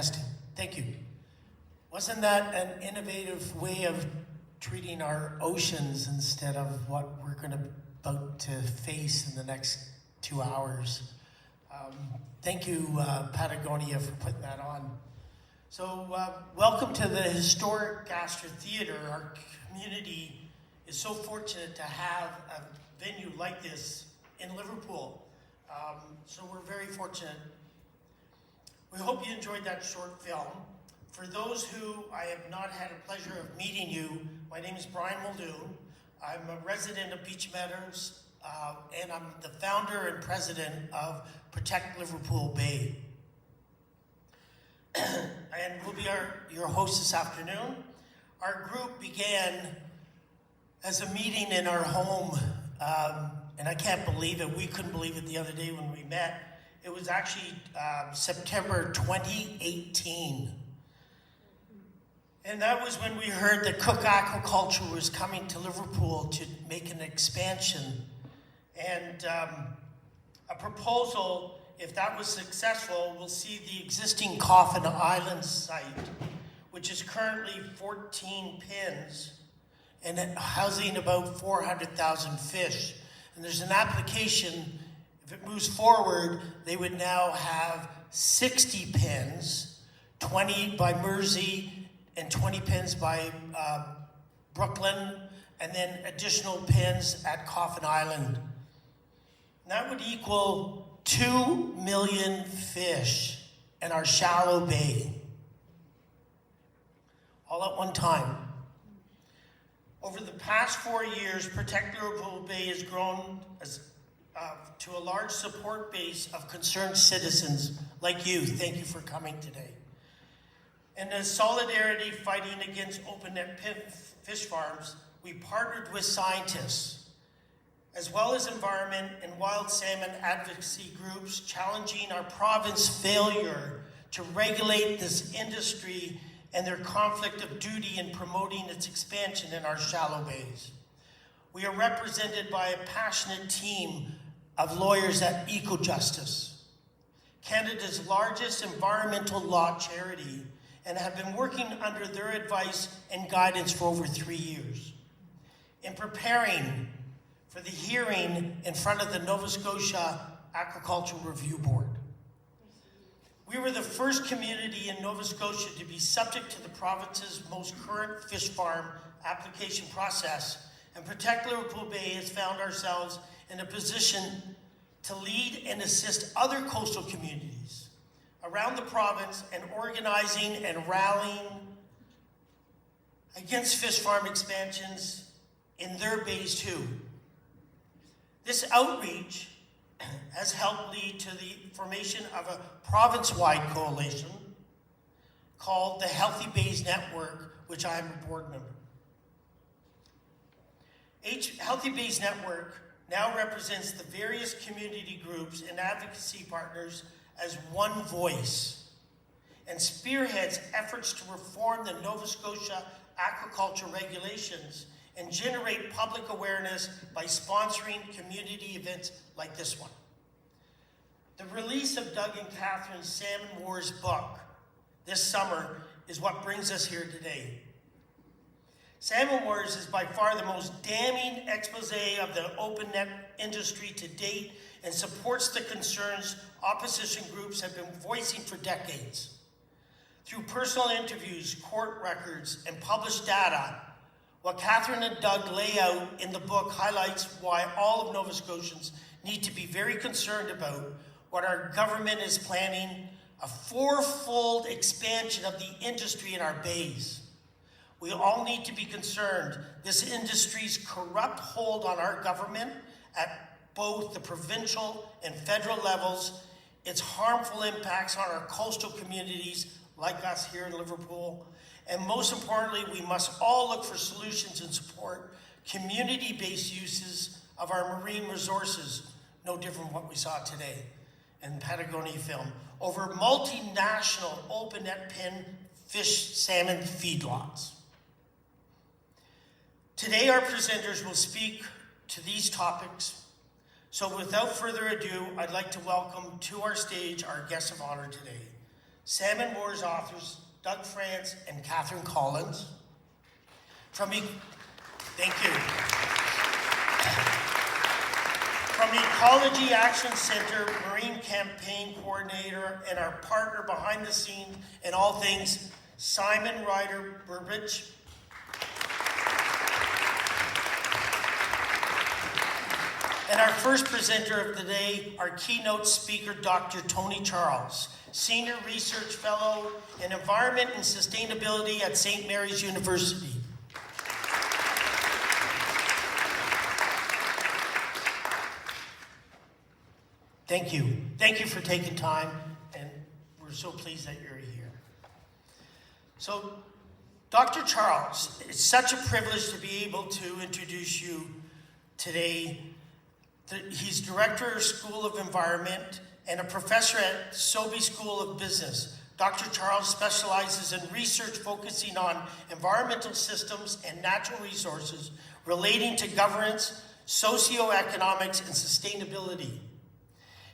Testing. Thank you. Wasn't that an innovative way of treating our oceans instead of what we're about to face in the next 2 hours? Thank you, Patagonia, for putting that on. So, welcome to the historic Gaster Theatre. Our community is so fortunate to have a venue like this in Liverpool. So we're very fortunate. We hope you enjoyed that short film. For those who I have not had a pleasure of meeting you, my name is Brian Muldoon. I'm a resident of Beach Meadows, and I'm the founder and president of Protect Liverpool Bay. And we'll be your host this afternoon. Our group began as a meeting in our home, and I can't believe it. We couldn't believe it the other day when we met. It was actually September 2018. And that was when we heard that Cook Aquaculture was coming to Liverpool to make an expansion. And a proposal, if that was successful, will see the existing Coffin Island site, which is currently 14 pins and housing about 400,000 fish. And there's an application, if it moves forward, they would now have 60 pins, 20 by Mersey and 20 pins by Brooklyn, and then additional pins at Coffin Island. And that would equal 2 million fish in our shallow bay, all at one time. Over the past 4 years, Protect Liverpool Bay has grown to a large support base of concerned citizens like you. Thank you for coming today. And in solidarity fighting against open net fish farms, we partnered with scientists, as well as environment and wild salmon advocacy groups, challenging our province's failure to regulate this industry and their conflict of duty in promoting its expansion in our shallow bays. We are represented by a passionate team of lawyers at EcoJustice, Canada's largest environmental law charity, and have been working under their advice and guidance for over 3 years. In preparing for the hearing in front of the Nova Scotia Aquaculture Review Board. We were the first community in Nova Scotia to be subject to the province's most current fish farm application process, and Protect Liverpool Bay has found ourselves in a position to lead and assist other coastal communities around the province and organizing and rallying against fish farm expansions in their bays too. This outreach has helped lead to the formation of a province-wide coalition called the Healthy Bays Network, which I am a board member. Healthy Bays Network now represents the various community groups and advocacy partners as one voice and spearheads efforts to reform the Nova Scotia aquaculture regulations and generate public awareness by sponsoring community events like this one. The release of Doug and Catherine's Salmon Wars book this summer is what brings us here today. Salmon Wars is by far the most damning expose of the open net industry to date and supports the concerns opposition groups have been voicing for decades. Through personal interviews, court records, and published data, what Catherine and Doug lay out in the book highlights why all of Nova Scotians need to be very concerned about what our government is planning, a fourfold expansion of the industry in our bays. We all need to be concerned. This industry's corrupt hold on our government at both the provincial and federal levels, its harmful impacts on our coastal communities like us here in Liverpool, and most importantly, we must all look for solutions and support community-based uses of our marine resources, no different from what we saw today in Patagonia film, over multinational open net pen fish salmon feedlots. Today, our presenters will speak to these topics. So without further ado, I'd like to welcome to our stage our guest of honor today, Salmon Wars authors Doug France and Catherine Collins. Thank you. From Ecology Action Center, Marine Campaign Coordinator, and our partner behind the scenes in all things, Simon Ryder Burbidge. And our first presenter of the day, our keynote speaker, Dr. Tony Charles, Senior Research Fellow in Environment and Sustainability at St. Mary's University. Thank you. Thank you for taking time, and we're so pleased that you're here. So, Dr. Charles, it's such a privilege to be able to introduce you today. He's Director of School of Environment and a professor at Sobey School of Business. Dr. Charles specializes in research focusing on environmental systems and natural resources relating to governance, socio-economics, and sustainability.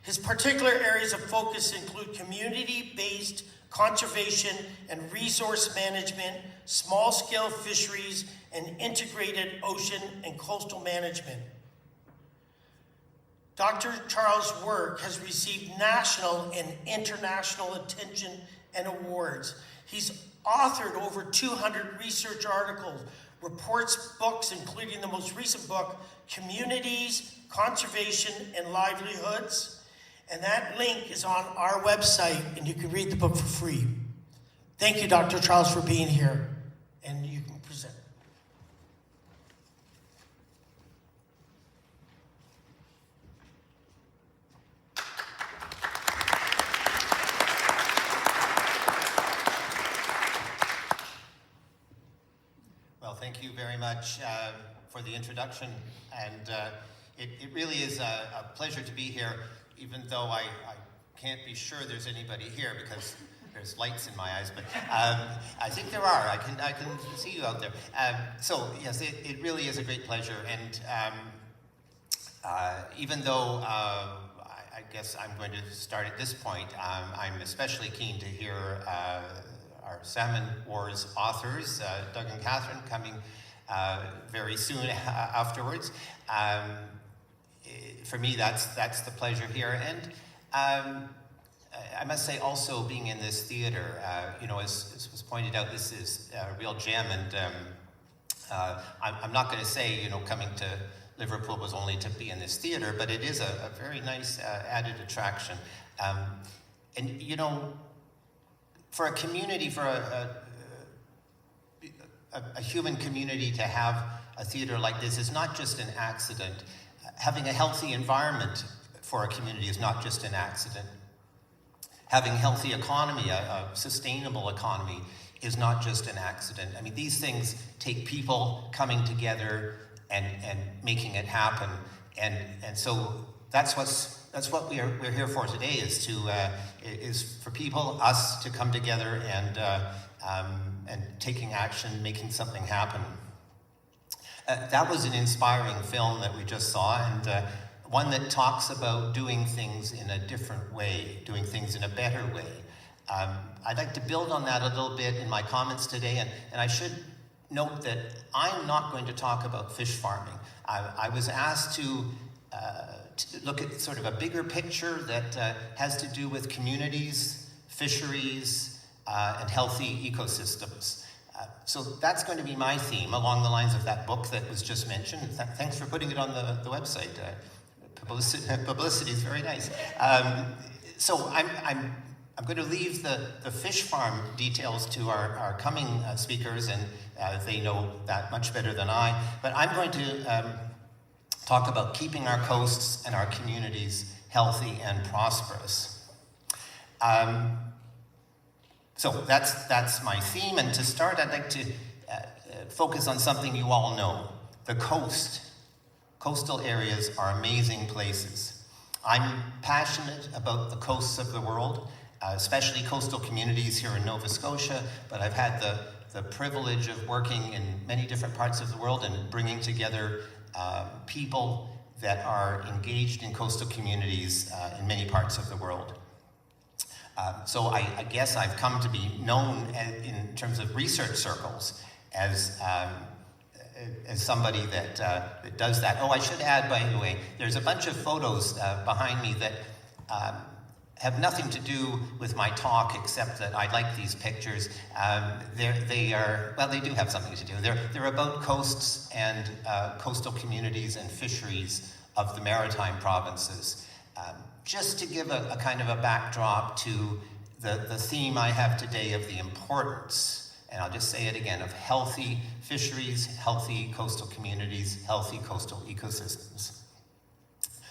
His particular areas of focus include community-based conservation and resource management, small-scale fisheries, and integrated ocean and coastal management. Dr. Charles' work has received national and international attention and awards. He's authored over 200 research articles, reports, books, including the most recent book, Communities, Conservation, and Livelihoods. And that link is on our website, and you can read the book for free. Thank you, Dr. Charles, for being here, and you can present. Well, thank you very much for the introduction, and it really is a pleasure to be here, even though I can't be sure there's anybody here because there's lights in my eyes, but I think there are. I can see you out there. So yes, it really is a great pleasure, and even though I guess I'm going to start at this point, I'm especially keen to hear our Salmon Wars authors, Doug and Catherine, coming very soon afterwards. For me, that's the pleasure here, and I must say also being in this theater, you know, as was pointed out, this is a real gem, and I'm not going to say, you know, coming to Liverpool was only to be in this theater, but it is a very nice added attraction, and you know, for a community, for a human community to have a theater like this is not just an accident. Having a healthy environment for a community is not just an accident. Having a healthy economy, a sustainable economy, is not just an accident. I mean, these things take people coming together and making it happen. And so that's what we're here for today, is for people, us, to come together and taking action, making something happen. That was an inspiring film that we just saw, and one that talks about doing things in a different way, doing things in a better way. I'd like to build on that a little bit in my comments today, and I should note that I'm not going to talk about fish farming. I was asked to look at sort of a bigger picture that has to do with communities, fisheries, and healthy ecosystems. So that's going to be my theme along the lines of that book that was just mentioned. Thanks for putting it on the website. Publicity is very nice. So I'm going to leave the fish farm details to our coming speakers, and they know that much better than I. But I'm going to talk about keeping our coasts and our communities healthy and prosperous. So that's my theme, and to start, I'd like to focus on something you all know: the coast. Coastal areas are amazing places. I'm passionate about the coasts of the world, especially coastal communities here in Nova Scotia, but I've had the privilege of working in many different parts of the world and bringing together people that are engaged in coastal communities in many parts of the world. So I guess I've come to be known in terms of research circles as somebody that does that. Oh, I should add, by the way, there's a bunch of photos behind me that have nothing to do with my talk, except that I like these pictures. They do have something to do. They're about coasts and coastal communities and fisheries of the maritime provinces. Just to give a kind of a backdrop to the theme I have today of the importance, and I'll just say it again, of healthy fisheries, healthy coastal communities, healthy coastal ecosystems.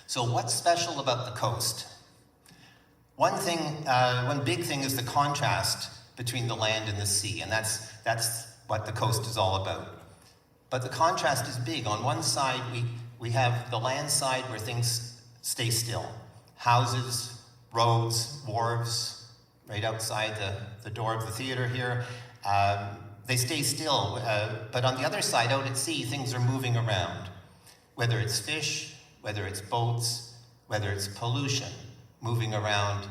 So what's special about the coast? One big thing is the contrast between the land and the sea, and that's what the coast is all about. But the contrast is big. On one side, we have the land side where things stay still. Houses, roads, wharves, right outside the door of the theater here, they stay still. But on the other side, out at sea, things are moving around. Whether it's fish, whether it's boats, whether it's pollution moving around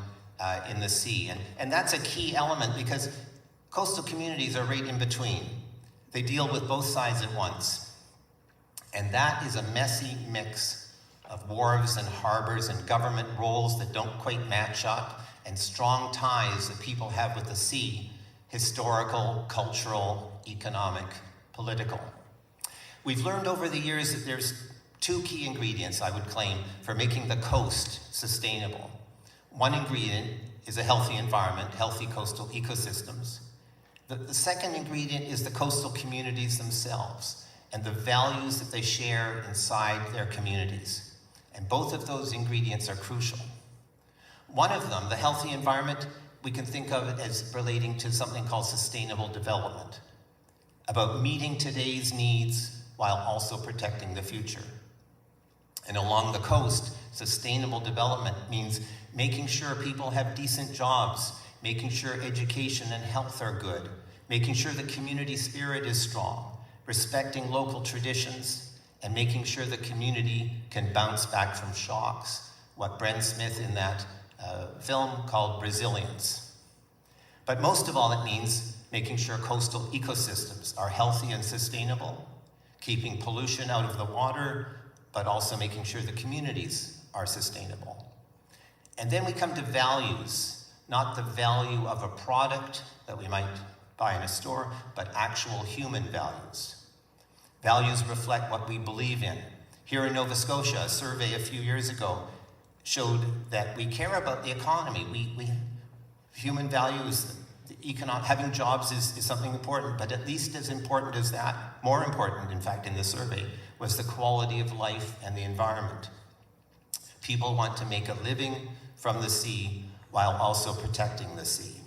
in the sea. And that's a key element because coastal communities are right in between. They deal with both sides at once. And that is a messy mix of wharves and harbors and government roles that don't quite match up, and strong ties that people have with the sea, historical, cultural, economic, political. We've learned over the years that there's two key ingredients, I would claim, for making the coast sustainable. One ingredient is a healthy environment, healthy coastal ecosystems. The second ingredient is the coastal communities themselves and the values that they share inside their communities. And both of those ingredients are crucial. One of them, the healthy environment, we can think of it as relating to something called sustainable development, about meeting today's needs while also protecting the future. And along the coast, sustainable development means making sure people have decent jobs, making sure education and health are good, making sure the community spirit is strong, respecting local traditions, and making sure the community can bounce back from shocks, what Bren Smith in that film called resilience. But most of all, it means making sure coastal ecosystems are healthy and sustainable, keeping pollution out of the water, but also making sure the communities are sustainable. And then we come to values, not the value of a product that we might buy in a store, but actual human values. Values reflect what we believe in. Here in Nova Scotia, a survey a few years ago showed that we care about the economy. We human values, having jobs is something important, but at least as important as that, more important, in fact, in the survey, was the quality of life and the environment. People want to make a living from the sea while also protecting the sea.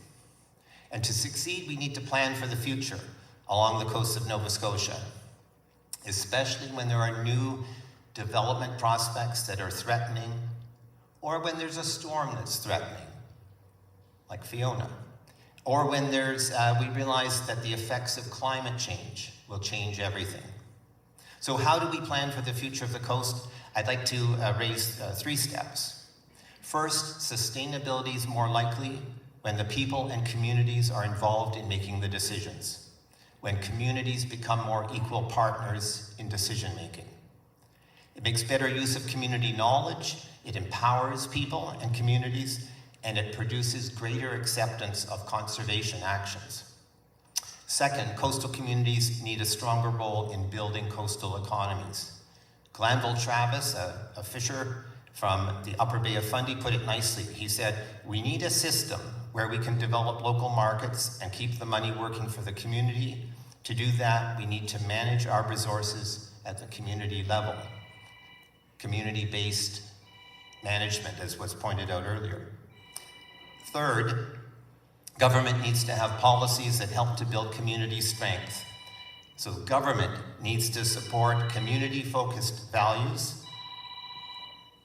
And to succeed, we need to plan for the future along the coast of Nova Scotia, especially when there are new development prospects that are threatening, or when there's a storm that's threatening, like Fiona, or when we realize that the effects of climate change will change everything. So how do we plan for the future of the coast? I'd like to raise 3 steps. First, sustainability is more likely when the people and communities are involved in making the decisions, when communities become more equal partners in decision-making. It makes better use of community knowledge, it empowers people and communities, and it produces greater acceptance of conservation actions. Second, coastal communities need a stronger role in building coastal economies. Glanville Travis, a fisher from the Upper Bay of Fundy, put it nicely. He said, "We need a system where we can develop local markets and keep the money working for the community. To do that, we need to manage our resources at the community level." Community-based management, as was pointed out earlier. Third, government needs to have policies that help to build community strength. So government needs to support community-focused values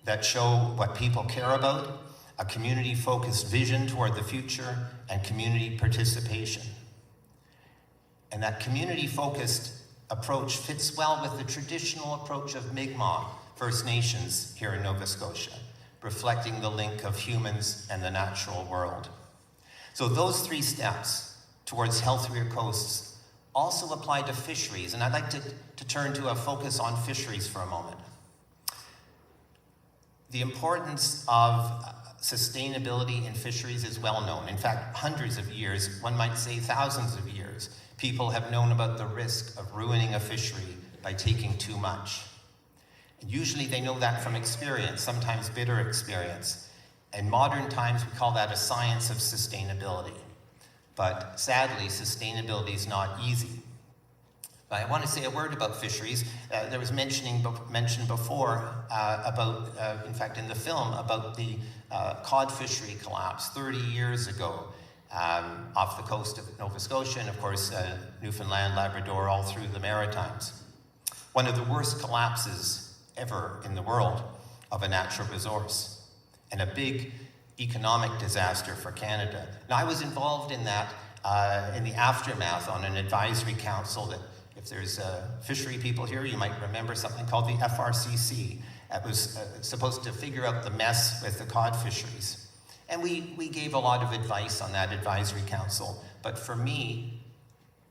that show what people care about, a community-focused vision toward the future, and community participation. And that community-focused approach fits well with the traditional approach of Mi'kmaq First Nations here in Nova Scotia, reflecting the link of humans and the natural world. So those 3 steps towards healthier coasts also apply to fisheries, and I'd like to turn to a focus on fisheries for a moment. The importance of sustainability in fisheries is well known. In fact, hundreds of years, one might say thousands of years, people have known about the risk of ruining a fishery by taking too much. And usually they know that from experience, sometimes bitter experience. In modern times, we call that a science of sustainability. But sadly, sustainability is not easy. But I want to say a word about fisheries. There was mention before about, in fact, in the film, about the cod fishery collapse 30 years ago off the coast of Nova Scotia and, of course, Newfoundland, Labrador, all through the Maritimes. One of the worst collapses ever in the world of a natural resource, and a big economic disaster for Canada. Now, I was involved in that in the aftermath on an advisory council that, if there's fishery people here, you might remember something called the FRCC. It was supposed to figure out the mess with the cod fisheries. And we gave a lot of advice on that advisory council. But for me,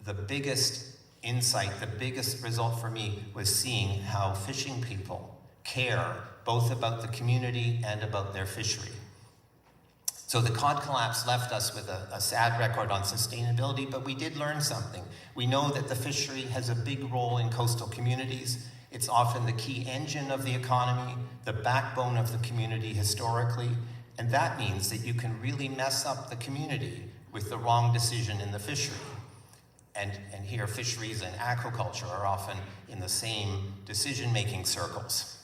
the biggest insight, the biggest result for me was seeing how fishing people care both about the community and about their fishery. So the cod collapse left us with a sad record on sustainability, but we did learn something. We know that the fishery has a big role in coastal communities. It's often the key engine of the economy, the backbone of the community historically, and that means that you can really mess up the community with the wrong decision in the fishery. And here, fisheries and aquaculture are often in the same decision-making circles.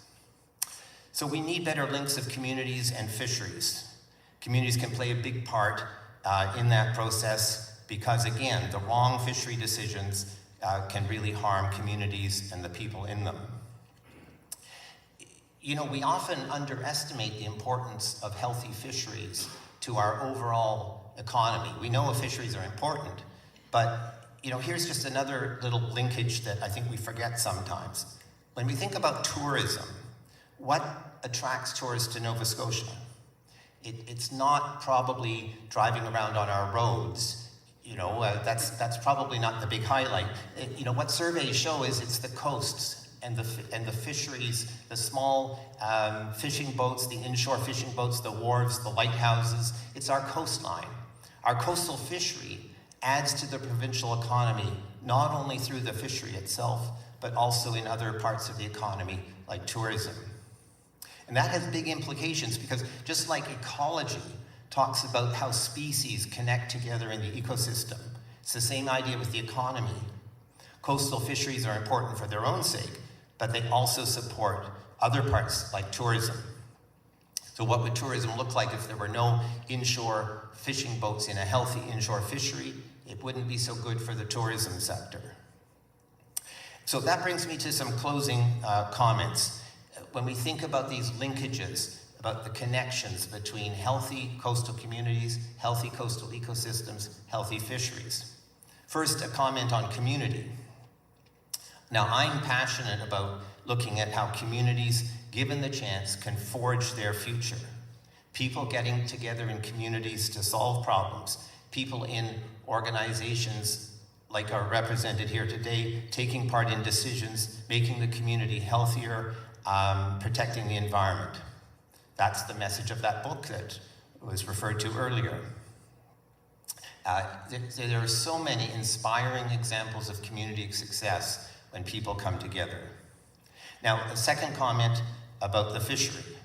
So we need better links of communities and fisheries. Communities can play a big part in that process because, again, the wrong fishery decisions can really harm communities and the people in them. You know, we often underestimate the importance of healthy fisheries to our overall economy. We know fisheries are important, but, you know, here's just another little linkage that I think we forget sometimes. When we think about tourism, what attracts tourists to Nova Scotia? It's not probably driving around on our roads. You know, that's probably not the big highlight. You know, what surveys show is it's the coasts and the fisheries, the small fishing boats, the inshore fishing boats, the wharves, the lighthouses. It's our coastline. Our coastal fishery adds to the provincial economy, not only through the fishery itself, but also in other parts of the economy, like tourism. And that has big implications because just like ecology talks about how species connect together in the ecosystem, it's the same idea with the economy. Coastal fisheries are important for their own sake, but they also support other parts like tourism. So what would tourism look like if there were no inshore fishing boats in a healthy inshore fishery? It wouldn't be so good for the tourism sector. So that brings me to some closing comments. When we think about these linkages, about the connections between healthy coastal communities, healthy coastal ecosystems, healthy fisheries. First, a comment on community. Now, I'm passionate about looking at how communities, given the chance, can forge their future. People getting together in communities to solve problems, people in organizations like are represented here today, taking part in decisions, making the community healthier, protecting the environment. That's the message of that book that was referred to earlier. There are so many inspiring examples of community success when people come together. Now, a second comment about the fishery.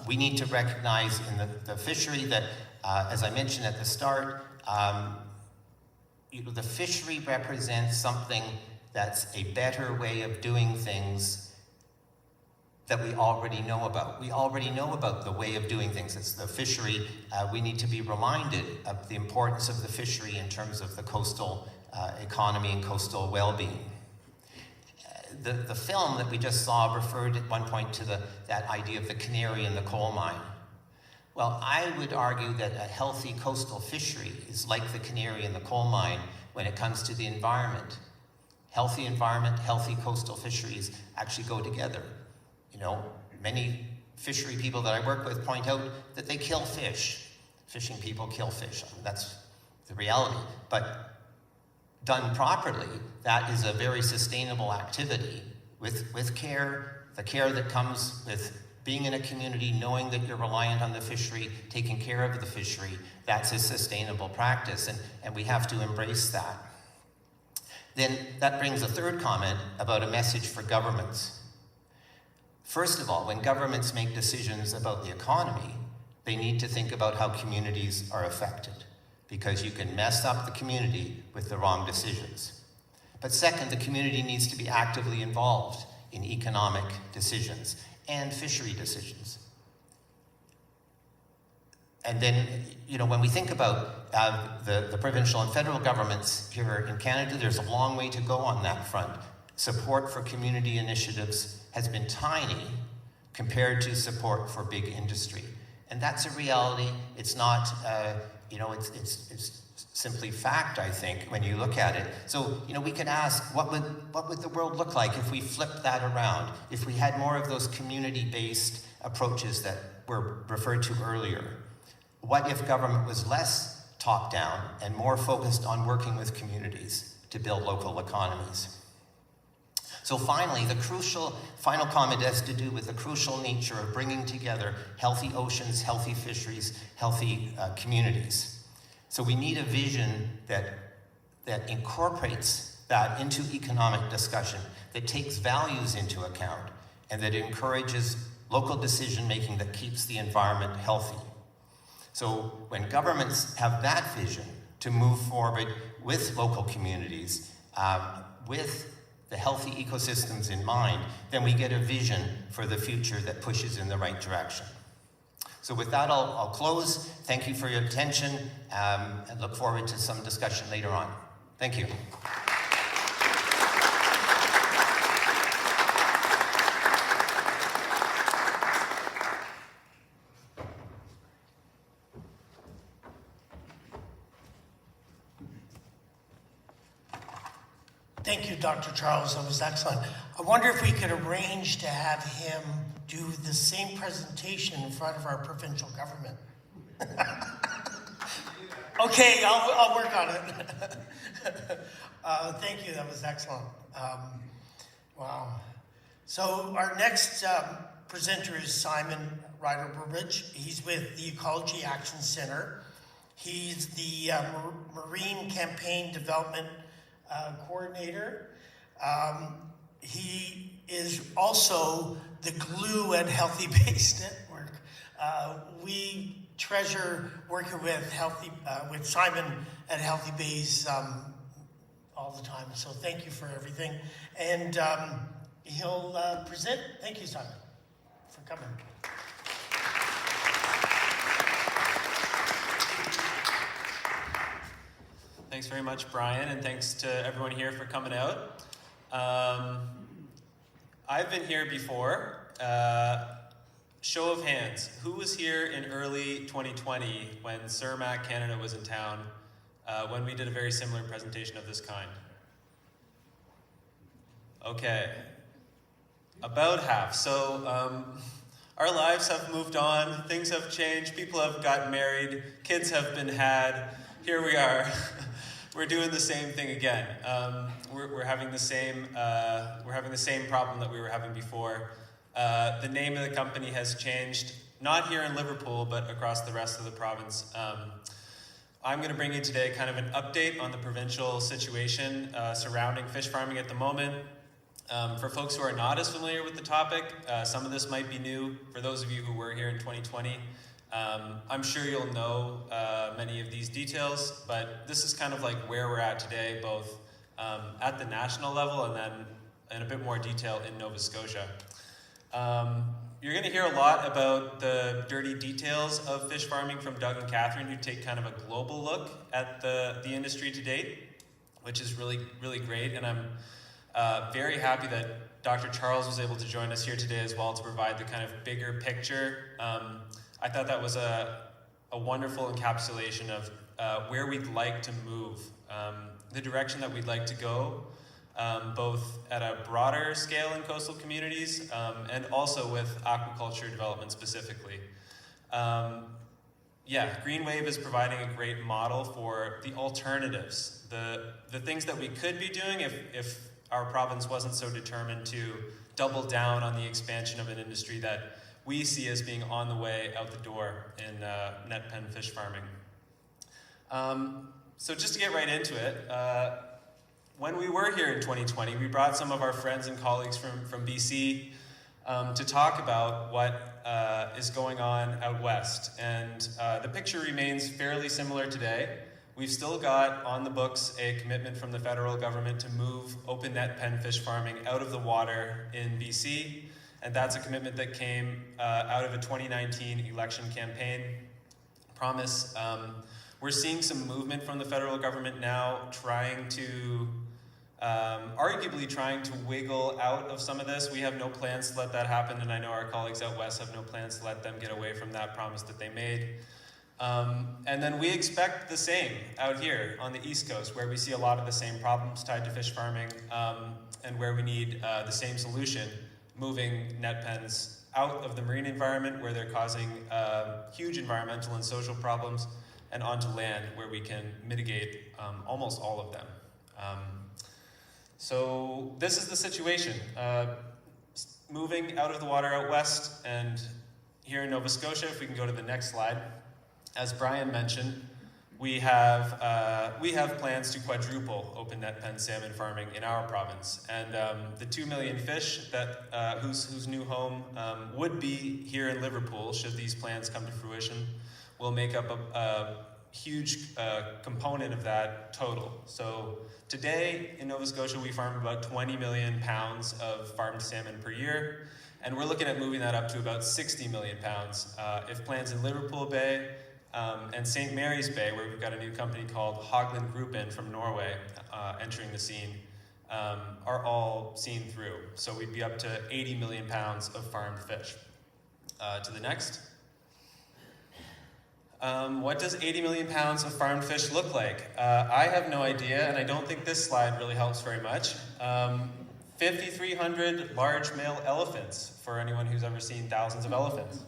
We need to recognize in the fishery that, as I mentioned at the start, the fishery represents something that's a better way of doing things that we already know about. We already know about the way of doing things. It's the fishery. We need to be reminded of the importance of the fishery in terms of the coastal economy and coastal well-being. The film that we just saw referred at one point to that idea of the canary in the coal mine. Well, I would argue that a healthy coastal fishery is like the canary in the coal mine when it comes to the environment. Healthy environment, healthy coastal fisheries actually go together. You know, many fishery people that I work with point out that they kill fish. Fishing people kill fish. I mean, that's the reality. But done properly, that is a very sustainable activity with care, the care that comes with being in a community, knowing that you're reliant on the fishery, taking care of the fishery. That's a sustainable practice, and we have to embrace that. Then that brings a third comment about a message for governments. First of all, when governments make decisions about the economy, they need to think about how communities are affected, because you can mess up the community with the wrong decisions. But second, the community needs to be actively involved in economic decisions and fishery decisions. And then, when we think about the provincial and federal governments here in Canada, there's a long way to go on that front. Support for community initiatives has been tiny compared to support for big industry. And that's a reality. It's not, it's simply fact, I think, when you look at it. So, we can ask, what would the world look like if we flipped that around? If we had more of those community-based approaches that were referred to earlier? What if government was less top-down and more focused on working with communities to build local economies? So finally, the final comment has to do with the crucial nature of bringing together healthy oceans, healthy fisheries, healthy communities. So we need a vision that incorporates that into economic discussion, that takes values into account, and that encourages local decision-making that keeps the environment healthy. So when governments have that vision to move forward with local communities, with the healthy ecosystems in mind, then we get a vision for the future that pushes in the right direction. So with that, I'll close. Thank you for your attention, and look forward to some discussion later on. Thank you. Thank you, Dr. Charles. That was excellent. I wonder if we could arrange to have him do the same presentation in front of our provincial government. Okay, I'll work on it. Thank you. That was excellent. Wow. So our next presenter is Simon Ryder-Burbidge. He's with the Ecology Action Center. He's the Marine Campaign Development coordinator. He is also the glue at Healthy Bays Network. We treasure working with Simon at Healthy Bays all the time. So thank you for everything. And he'll present. Thank you, Simon, for coming. Thanks very much, Brian, and thanks to everyone here for coming out. I've been here before. Show of hands, who was here in early 2020 when CERMAC Canada was in town, when we did a very similar presentation of this kind? Okay, about half. So our lives have moved on, things have changed, people have gotten married, kids have been had. Here we are. We're doing the same thing again. We're having the same problem that we were having before. The name of the company has changed, not here in Liverpool, but across the rest of the province. I'm going to bring you today kind of an update on the provincial situation surrounding fish farming at the moment. For folks who are not as familiar with the topic, some of this might be new. For those of you who were here in 2020, I'm sure you'll know many of these details, but this is kind of like where we're at today, both at the national level and then in a bit more detail in Nova Scotia. You're going to hear a lot about the dirty details of fish farming from Doug and Catherine, who take kind of a global look at the industry to date, which is really, really great. And I'm very happy that Dr. Charles was able to join us here today as well to provide the kind of bigger picture. I thought that was a wonderful encapsulation of where we'd like to move, the direction that we'd like to go, both at a broader scale in coastal communities and also with aquaculture development specifically. Green Wave is providing a great model for the alternatives, the things that we could be doing if our province wasn't so determined to double down on the expansion of an industry that we see as being on the way out the door in net pen fish farming. So just to get right into it, when we were here in 2020, we brought some of our friends and colleagues from BC to talk about what is going on out west. And the picture remains fairly similar today. We've still got on the books a commitment from the federal government to move open net pen fish farming out of the water in BC. And that's a commitment that came out of a 2019 election campaign promise. We're seeing some movement from the federal government now arguably trying to wiggle out of some of this. We have no plans to let that happen, and I know our colleagues out west have no plans to let them get away from that promise that they made. And then we expect the same out here on the East Coast, where we see a lot of the same problems tied to fish farming, and where we need the same solution, moving net pens out of the marine environment where they're causing huge environmental and social problems, and onto land where we can mitigate almost all of them. So this is the situation. Moving out of the water out west, and here in Nova Scotia, if we can go to the next slide, as Brian mentioned, we have plans to quadruple open net pen salmon farming in our province, and the 2 million fish that whose new home would be here in Liverpool, should these plans come to fruition, will make up a huge component of that total. So today in Nova Scotia, we farm about 20 million pounds of farmed salmon per year, and we're looking at moving that up to about 60 million pounds if plans in Liverpool Bay and St. Mary's Bay, where we've got a new company called Hagland Gruppen from Norway entering the scene, are all seen through. So we'd be up to 80 million pounds of farmed fish. To the next. What does 80 million pounds of farmed fish look like? I have no idea, and I don't think this slide really helps very much. 5,300 large male elephants, for anyone who's ever seen thousands of elephants.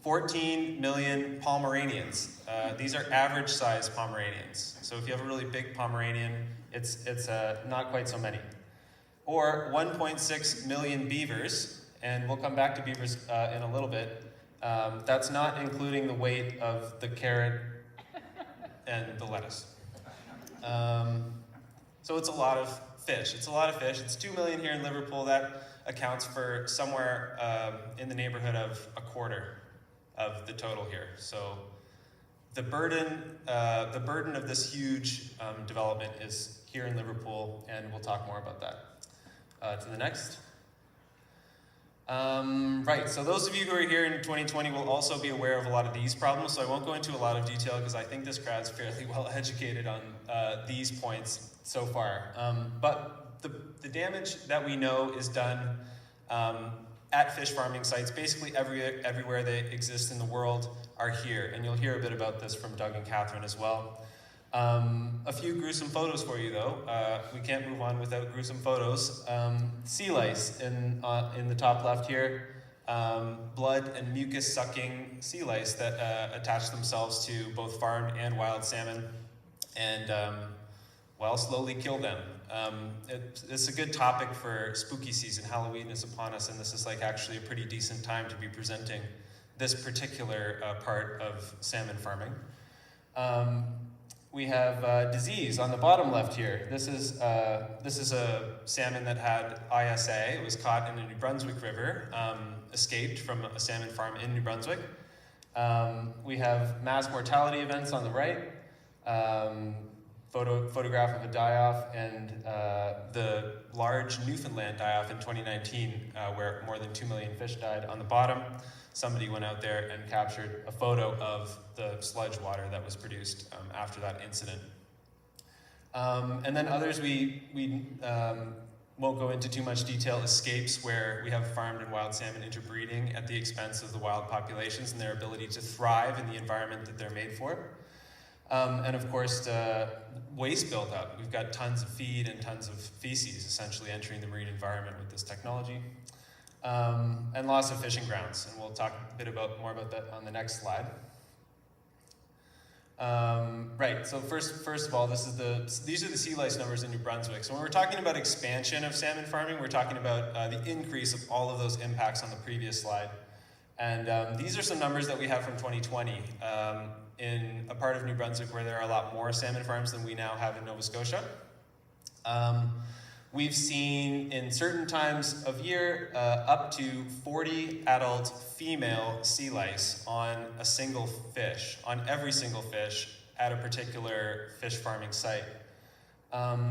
14 million Pomeranians. These are average size Pomeranians. So if you have a really big Pomeranian, it's not quite so many. Or 1.6 million beavers, and we'll come back to beavers in a little bit. That's not including the weight of the carrot and the lettuce. So it's a lot of fish. It's 2 million here in Liverpool. That accounts for somewhere in the neighborhood of a quarter of the total here. So the burden of this huge development is here in Liverpool, and we'll talk more about that. To the next. Right, so those of you who are here in 2020 will also be aware of a lot of these problems, so I won't go into a lot of detail because I think this crowd's fairly well educated on these points so far. But the damage that we know is done at fish farming sites, basically everywhere they exist in the world are here, and you'll hear a bit about this from Doug and Catherine as well. A few gruesome photos for you, though. We can't move on without gruesome photos. Sea lice in the top left here. Blood and mucus-sucking sea lice that attach themselves to both farmed and wild salmon and, slowly kill them. It's a good topic for spooky season. Halloween is upon us, and this is actually a pretty decent time to be presenting this particular part of salmon farming. We have disease on the bottom left here. This is a salmon that had ISA. It was caught in a New Brunswick river, escaped from a salmon farm in New Brunswick. We have mass mortality events on the right. Photograph of a die-off, and the large Newfoundland die-off in 2019, where more than 2 million fish died on the bottom. Somebody went out there and captured a photo of the sludge water that was produced after that incident. And then others we won't go into too much detail. Escapes, where we have farmed and wild salmon interbreeding at the expense of the wild populations and their ability to thrive in the environment that they're made for. And of course, waste buildup. We've got tons of feed and tons of feces essentially entering the marine environment with this technology. And loss of fishing grounds, and we'll talk a bit more about that on the next slide. Right, so first of all, these are the sea lice numbers in New Brunswick. So when we're talking about expansion of salmon farming, we're talking about the increase of all of those impacts on the previous slide. And these are some numbers that we have from 2020 in a part of New Brunswick where there are a lot more salmon farms than we now have in Nova Scotia. We've seen in certain times of year up to 40 adult female sea lice on a single fish, on every single fish at a particular fish farming site.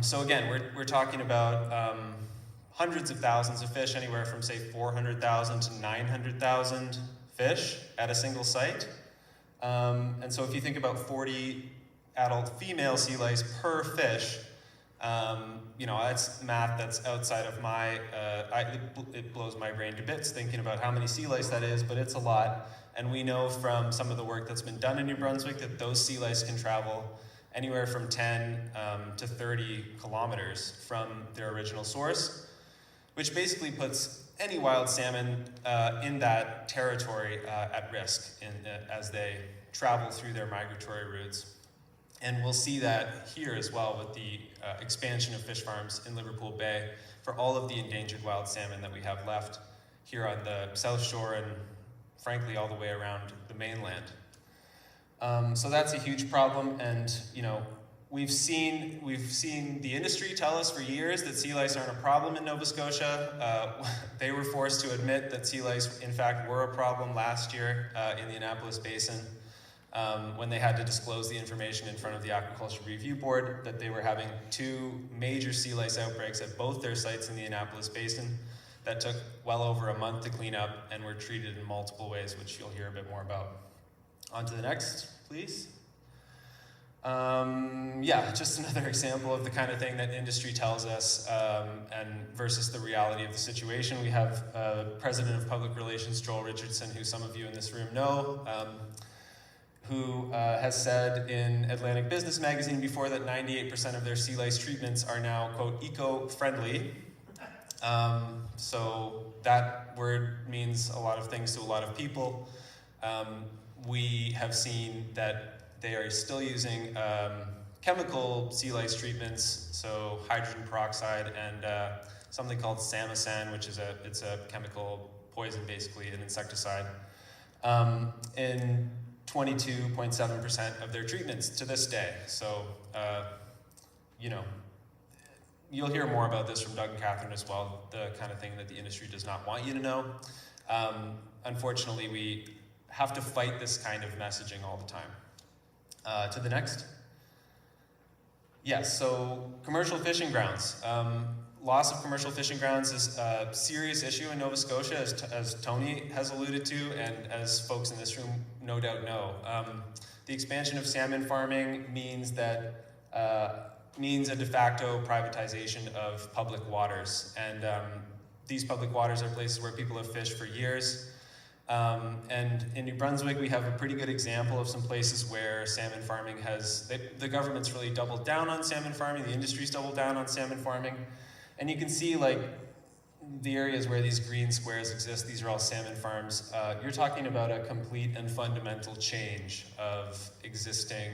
So again, we're talking about hundreds of thousands of fish, anywhere from say 400,000 to 900,000 fish at a single site. And so if you think about 40 adult female sea lice per fish, that's math that's outside of my, it blows my brain to bits thinking about how many sea lice that is, but it's a lot. And we know from some of the work that's been done in New Brunswick that those sea lice can travel anywhere from 10 to 30 kilometers from their original source, which basically puts any wild salmon in that territory at risk as they travel through their migratory routes. And we'll see that here as well with the expansion of fish farms in Liverpool Bay for all of the endangered wild salmon that we have left here on the South Shore and frankly all the way around the mainland. So that's a huge problem, and we've seen the industry tell us for years that sea lice aren't a problem in Nova Scotia. They were forced to admit that sea lice in fact were a problem last year in the Annapolis Basin. When they had to disclose the information in front of the Aquaculture Review Board that they were having 2 major sea lice outbreaks at both their sites in the Annapolis Basin that took well over a month to clean up and were treated in multiple ways, which you'll hear a bit more about. On to the next, please. Just another example of the kind of thing that industry tells us and versus the reality of the situation. We have President of Public Relations, Joel Richardson, who some of you in this room know, who has said in Atlantic Business Magazine before that 98% of their sea lice treatments are now, quote, eco-friendly. So that word means a lot of things to a lot of people. We have seen that they are still using chemical sea lice treatments, so hydrogen peroxide and something called Samasan, which is a chemical poison, basically an insecticide. In 22.7% of their treatments to this day. So, you'll hear more about this from Doug and Catherine as well, the kind of thing that the industry does not want you to know. Unfortunately, we have to fight this kind of messaging all the time. To the next. Yes, so commercial fishing grounds. Loss of commercial fishing grounds is a serious issue in Nova Scotia, as Tony has alluded to, and as folks in this room no doubt know. The expansion of salmon farming means a de facto privatization of public waters. And these public waters are places where people have fished for years. And in New Brunswick, we have a pretty good example of some places where salmon farming the government's really doubled down on salmon farming, the industry's doubled down on salmon farming. And you can see the areas where these green squares exist, these are all salmon farms. You're talking about a complete and fundamental change of existing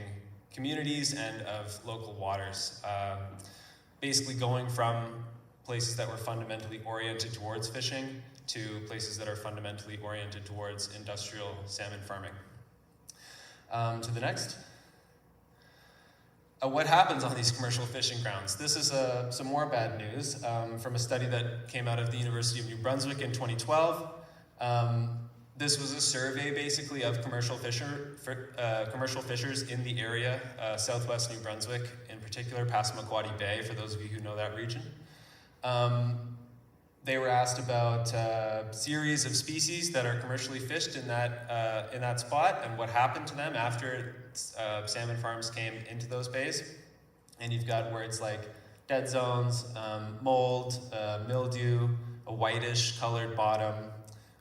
communities and of local waters. Basically going from places that were fundamentally oriented towards fishing to places that are fundamentally oriented towards industrial salmon farming. To the next. What happens on these commercial fishing grounds? This is some more bad news from a study that came out of the University of New Brunswick in 2012. This was a survey basically of commercial fishers in the area, southwest New Brunswick, in particular Passamaquoddy Bay, for those of you who know that region. They were asked about a series of species that are commercially fished in that spot and what happened to them after salmon farms came into those bays. And you've got where it's like dead zones, mold, mildew, a whitish colored bottom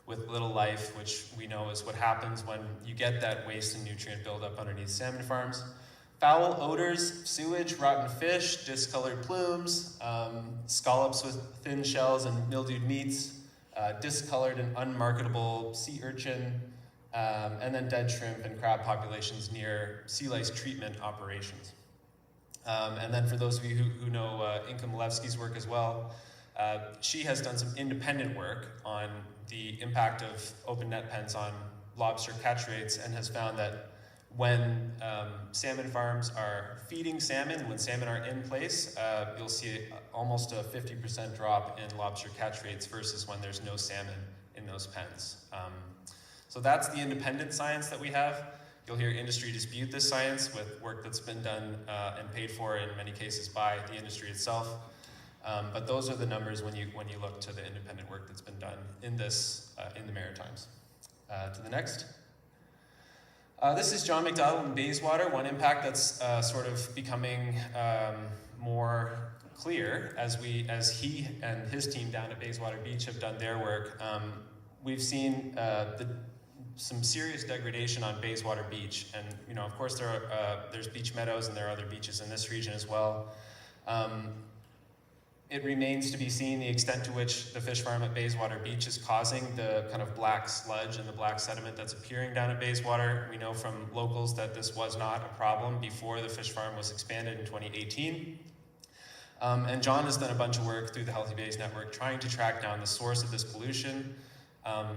with little life, which we know is what happens when you get that waste and nutrient buildup underneath salmon farms. Foul odors, sewage, rotten fish, discolored plumes, scallops with thin shells and mildewed meats, discolored and unmarketable sea urchin, and then dead shrimp and crab populations near sea lice treatment operations. And then for those of you who know Inka Milewski's work as well, she has done some independent work on the impact of open net pens on lobster catch rates, and has found that when salmon farms are feeding salmon, when salmon are in place, you'll see almost a 50% drop in lobster catch rates versus when there's no salmon in those pens. So that's the independent science that we have. You'll hear industry dispute this science with work that's been done and paid for in many cases by the industry itself. But those are the numbers when you look to the independent work that's been done in this in the Maritimes. To the next. This is John McDowell in Bayswater. One impact that's sort of becoming more clear as he and his team down at Bayswater Beach have done their work. We've seen some serious degradation on Bayswater Beach, and of course there's beach meadows and there are other beaches in this region as well. It remains to be seen the extent to which the fish farm at Bayswater Beach is causing the kind of black sludge and the black sediment that's appearing down at Bayswater. We know from locals that this was not a problem before the fish farm was expanded in 2018. And John has done a bunch of work through the Healthy Bays Network trying to track down the source of this pollution,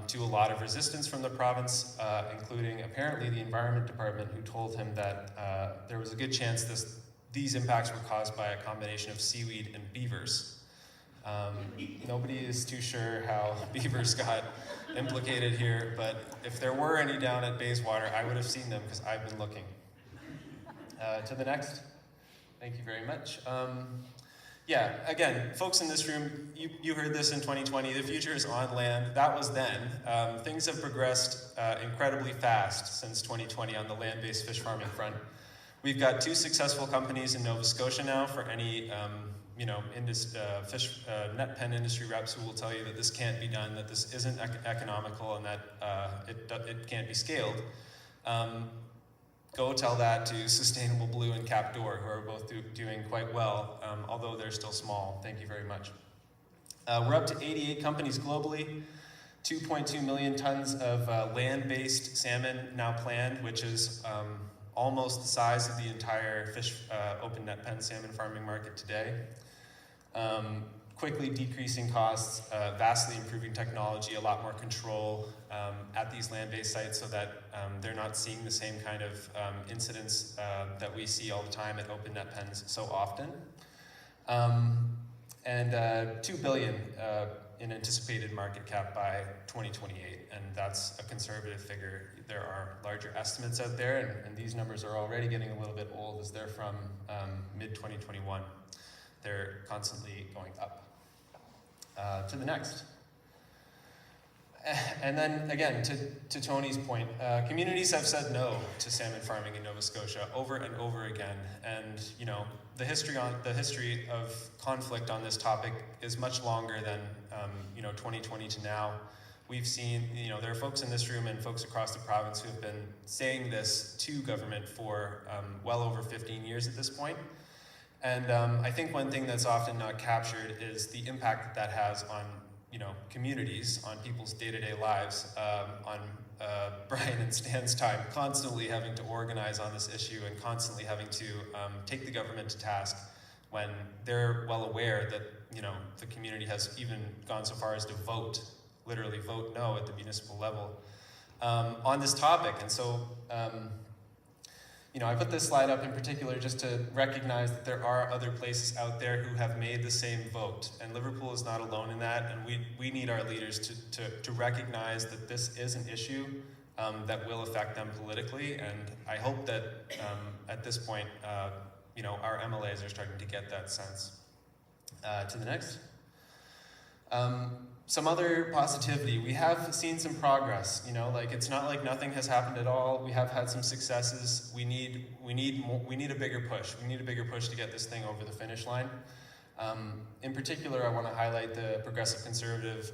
to a lot of resistance from the province, including apparently the Environment Department, who told him that there was a good chance these impacts were caused by a combination of seaweed and beavers. Nobody is too sure how beavers got implicated here, but if there were any down at Bayswater, I would have seen them because I've been looking. To the next. Thank you very much. Yeah, again, folks in this room, you heard this in 2020, the future is on land. That was then. Things have progressed incredibly fast since 2020 on the land-based fish farming front. We've got 2 successful companies in Nova Scotia now for any fish net pen industry reps who will tell you that this can't be done, that this isn't economical, and that it can't be scaled. Go tell that to Sustainable Blue and Cap D'Or, who are both doing quite well, although they're still small. Thank you very much. We're up to 88 companies globally, 2.2 million tons of land-based salmon now planned, which is almost the size of the entire open net pen salmon farming market today. Quickly decreasing costs, vastly improving technology, a lot more control at these land-based sites so that they're not seeing the same kind of incidents that we see all the time at open net pens so often. And $2 billion in anticipated market cap by 2028, and that's a conservative figure. There are larger estimates out there, and these numbers are already getting a little bit old as they're from mid-2021. They're constantly going up. To the next. And then again, to Tony's point, communities have said no to salmon farming in Nova Scotia over and over again, and the history of conflict on this topic is much longer than 2020 to now. We've seen, there are folks in this room and folks across the province who have been saying this to government for well over 15 years at this point. And I think one thing that's often not captured is the impact that has on communities, on people's day-to-day lives, on Brian and Stan's time, constantly having to organize on this issue and constantly having to take the government to task when they're well aware that the community has even gone so far as to literally vote no at the municipal level on this topic. And so I put this slide up in particular just to recognize that there are other places out there who have made the same vote, and Liverpool is not alone in that, and we need our leaders to recognize that this is an issue that will affect them politically, and I hope that at this point, our MLAs are starting to get that sense. To the next. Some other positivity. We have seen some progress. It's not like nothing has happened at all. We have had some successes. We need a bigger push. We need a bigger push to get this thing over the finish line. In particular, I want to highlight the Progressive Conservative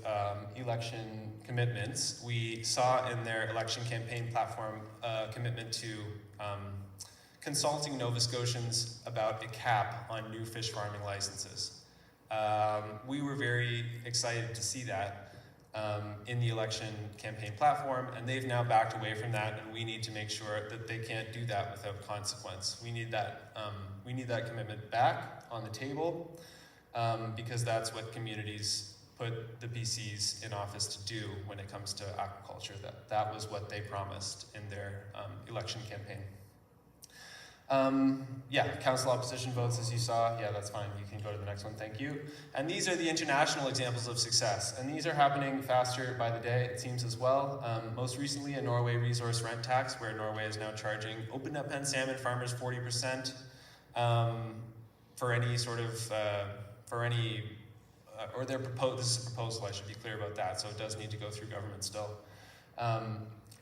election commitments. We saw in their election campaign platform a commitment to consulting Nova Scotians about a cap on new fish farming licenses. We were very excited to see that. in the election campaign platform, and they've now backed away from that, and we need to make sure that they can't do that without consequence. We need that commitment back on the table, because that's what communities put the PCs in office to do when it comes to aquaculture. That was what they promised in their election campaign. Council opposition votes, as you saw. Yeah, that's fine. You can go to the next one. Thank you. And these are the international examples of success. And these are happening faster by the day, it seems, as well. Most recently, a Norway resource rent tax, where Norway is now charging open net pen salmon farmers 40% for any sort of, or they're proposed, this is a proposal, I should be clear about that, so it does need to go through government still.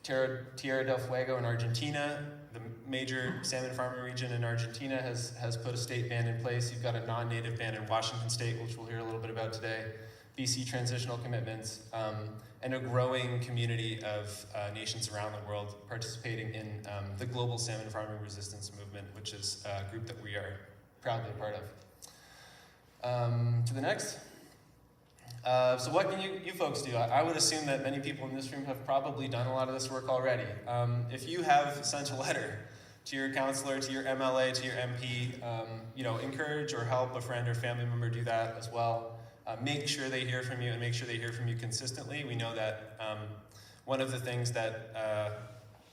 Tierra del Fuego in Argentina, the major salmon farming region in Argentina, has put a state ban in place. You've got a non-native ban in Washington State, which we'll hear a little bit about today. BC transitional commitments, and a growing community of nations around the world participating in the global salmon farming resistance movement, which is a group that we are proudly a part of. To the next. So what can you folks do? I would assume that many people in this room have probably done a lot of this work already. If you have sent a letter to your councillor, to your MLA, to your MP, encourage or help a friend or family member do that as well. Make sure they hear from you, and make sure they hear from you consistently. We know that one of the things that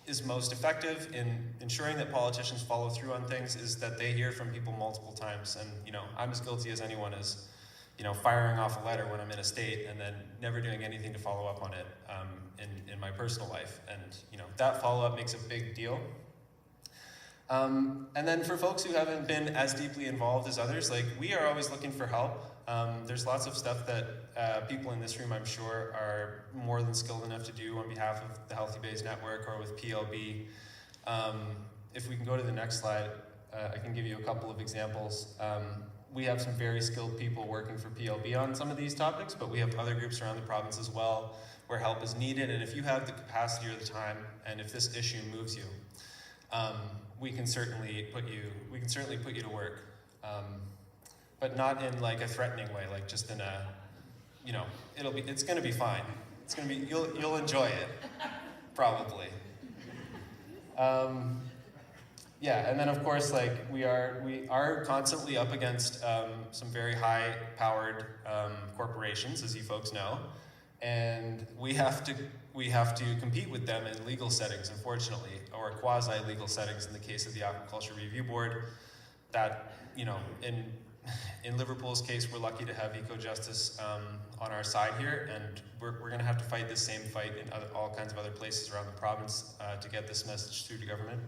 is most effective in ensuring that politicians follow through on things is that they hear from people multiple times. And I'm as guilty as anyone is, firing off a letter when I'm in a state and then never doing anything to follow up on it in my personal life. And that follow-up makes a big deal. And then for folks who haven't been as deeply involved as others, we are always looking for help. There's lots of stuff that people in this room, I'm sure, are more than skilled enough to do on behalf of the Healthy Bays Network or with PLB. If we can go to the next slide, I can give you a couple of examples. We have some very skilled people working for PLB on some of these topics, but we have other groups around the province as well where help is needed. And if you have the capacity or the time, and if this issue moves you, we can certainly put you to work. But not in a threatening way, just in a, it's gonna be fine. It's gonna be, you'll enjoy it, probably. And then of course, we are constantly up against some very high-powered corporations, as you folks know, and we have to compete with them in legal settings, unfortunately, or quasi-legal settings in the case of the Aquaculture Review Board. That, in Liverpool's case, we're lucky to have eco-justice on our side here, and we're going to have to fight this same fight in all kinds of other places around the province to get this message through to government.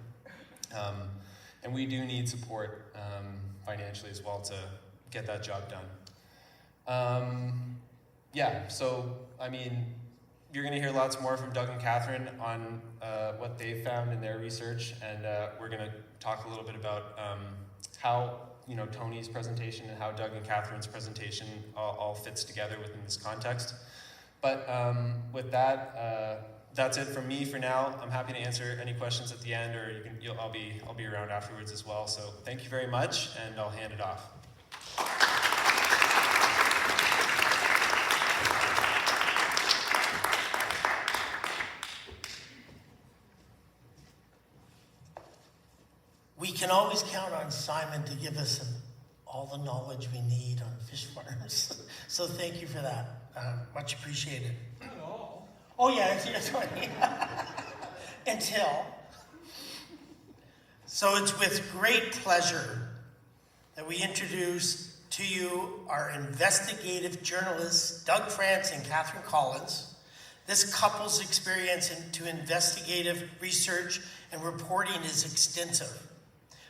And we do need support financially as well to get that job done. You're going to hear lots more from Doug and Catherine on what they've found in their research, and we're going to talk a little bit about how Tony's presentation and how Doug and Catherine's presentation all fits together within this context. But with that, that's it from me for now. I'm happy to answer any questions at the end, or I'll be around afterwards as well. So thank you very much, and I'll hand it off. We can always count on Simon to give us all the knowledge we need on fish farms. So thank you for that. Much appreciated. Oh yeah, that's right. Until. So it's with great pleasure that we introduce to you our investigative journalists, Doug France and Catherine Collins. This couple's experience into investigative research and reporting is extensive.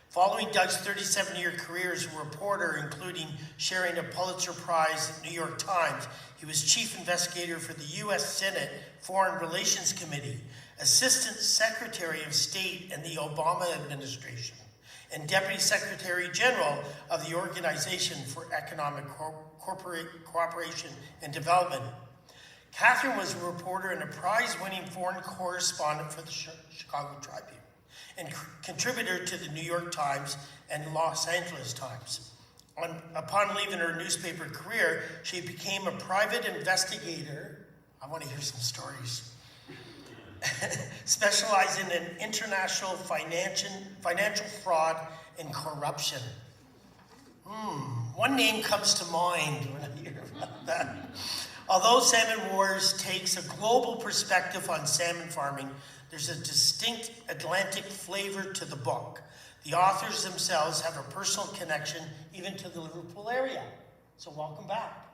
Following Doug's 37-year career as a reporter, including sharing a Pulitzer Prize at New York Times, he was chief investigator for the U.S. Senate Foreign Relations Committee, assistant secretary of state in the Obama administration, and deputy secretary general of the Organization for Economic Cooperation and Development. Catherine was a reporter and a prize-winning foreign correspondent for the Chicago Tribune, and contributor to the New York Times and Los Angeles Times. Upon leaving her newspaper career, she became a private investigator I want to hear some stories. Specializing in international financial fraud and corruption. One name comes to mind when I hear about that. Although Salmon Wars takes a global perspective on salmon farming, there's a distinct Atlantic flavor to the book. The authors themselves have a personal connection even to the Liverpool area. So welcome back.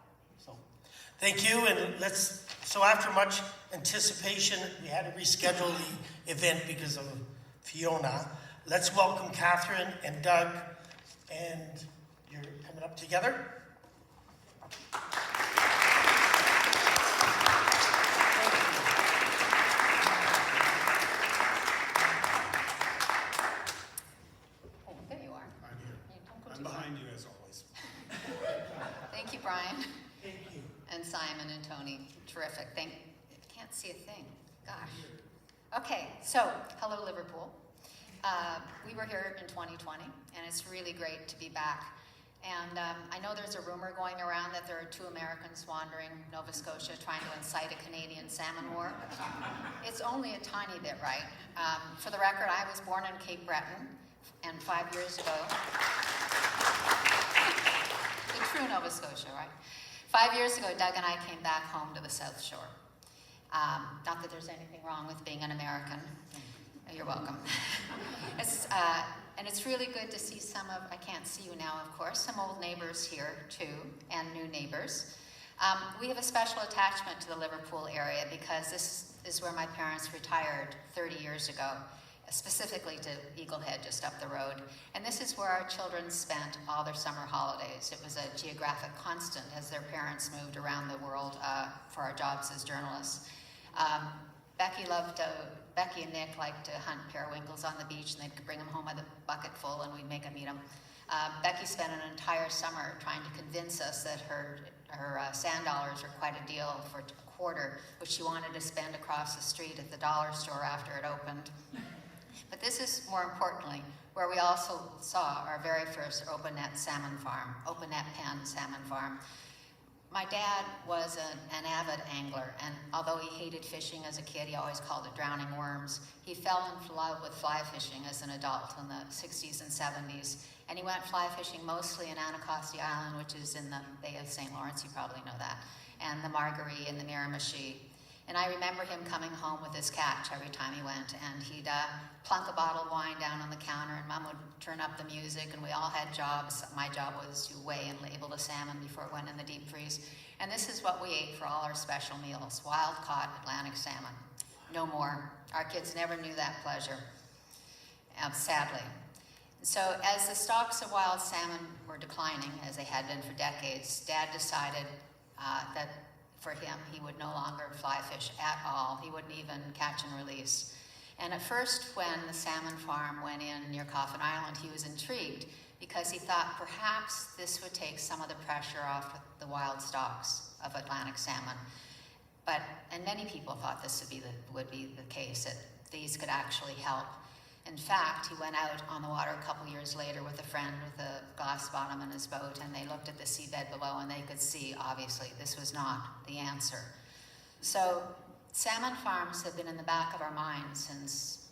So thank you, and so after much anticipation, we had to reschedule the event because of Fiona. Let's welcome Catherine and Doug, and you're coming up together. Oh, there you are. I'm here. Don't go I'm too far. behind you as always. Thank you, Brian. Thank you. And Simon and Tony. Terrific. I can't see a thing. Gosh. Okay, so hello, Liverpool. We were here in 2020, and it's really great to be back. And I know there's a rumor going around that there are 2 Americans wandering Nova Scotia trying to incite a Canadian salmon war. It's only a tiny bit right. For the record, I was born in Cape Breton, and 5 years ago, the true Nova Scotia, right? 5 years ago, Doug and I came back home to the South Shore. Not that there's anything wrong with being an American. You're welcome. And it's really good to see I can't see you now, of course, some old neighbors here too, and new neighbors. We have a special attachment to the Liverpool area because this is where my parents retired 30 years ago, specifically to Eagle Head, just up the road. And this is where our children spent all their summer holidays. It was a geographic constant as their parents moved around the world for our jobs as journalists. Becky and Nick liked to hunt periwinkles on the beach, and they'd bring them home with a bucket full, and we'd make them eat them. Becky spent an entire summer trying to convince us that her sand dollars were quite a deal for a quarter, which she wanted to spend across the street at the dollar store after it opened. But this is, more importantly, where we also saw our very first open net pen salmon farm. My dad was an avid angler, and although he hated fishing as a kid, he always called it drowning worms. He fell in love with fly fishing as an adult in the 60s and 70s, and he went fly fishing mostly in Anacostia Island, which is in the Bay of St. Lawrence, you probably know that, and the Margaree and the Miramichi. And I remember him coming home with his catch every time he went, and he'd plunk a bottle of wine down on the counter, and Mom would turn up the music, and we all had jobs. My job was to weigh and label the salmon before it went in the deep freeze. And this is what we ate for all our special meals, wild-caught Atlantic salmon. No more. Our kids never knew that pleasure, sadly. So as the stocks of wild salmon were declining, as they had been for decades, Dad decided that for him, he would no longer fly fish at all. He wouldn't even catch and release. And at first, when the salmon farm went in near Coffin Island, he was intrigued because he thought perhaps this would take some of the pressure off the wild stocks of Atlantic salmon. And many people thought this would be the case, that these could actually help. In fact, he went out on the water a couple years later with a friend with a glass bottom in his boat, and they looked at the seabed below, and they could see, obviously, this was not the answer. So salmon farms have been in the back of our minds since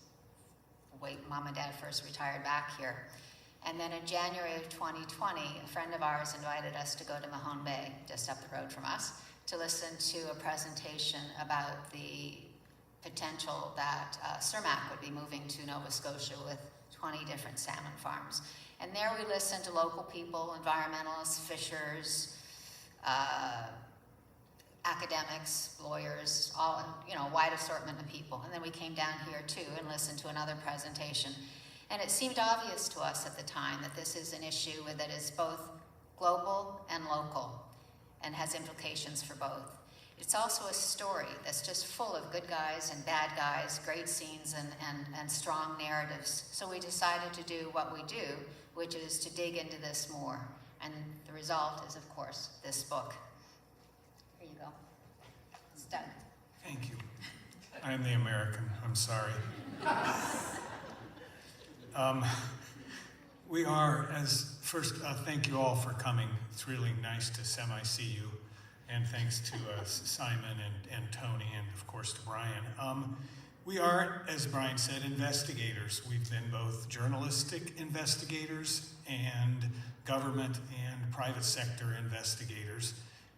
Mom and Dad first retired back here. And then in January of 2020, a friend of ours invited us to go to Mahone Bay, just up the road from us, to listen to a presentation about the potential that Cermak would be moving to Nova Scotia with 20 different salmon farms. And there we listened to local people, environmentalists, fishers, academics, lawyers, all, a wide assortment of people. And then we came down here too and listened to another presentation. And it seemed obvious to us at the time that this is an issue that is both global and local and has implications for both. It's also a story that's just full of good guys and bad guys, great scenes and strong narratives. So we decided to do what we do, which is to dig into this more. And the result is, of course, this book. Here you go. It's done. Thank you. I am the American. I'm sorry. We are, first, thank you all for coming. It's really nice to semi-see you. and thanks to Simon and Tony, and of course to Brian. We are, as Brian said, investigators. We've been both journalistic investigators and government and private sector investigators.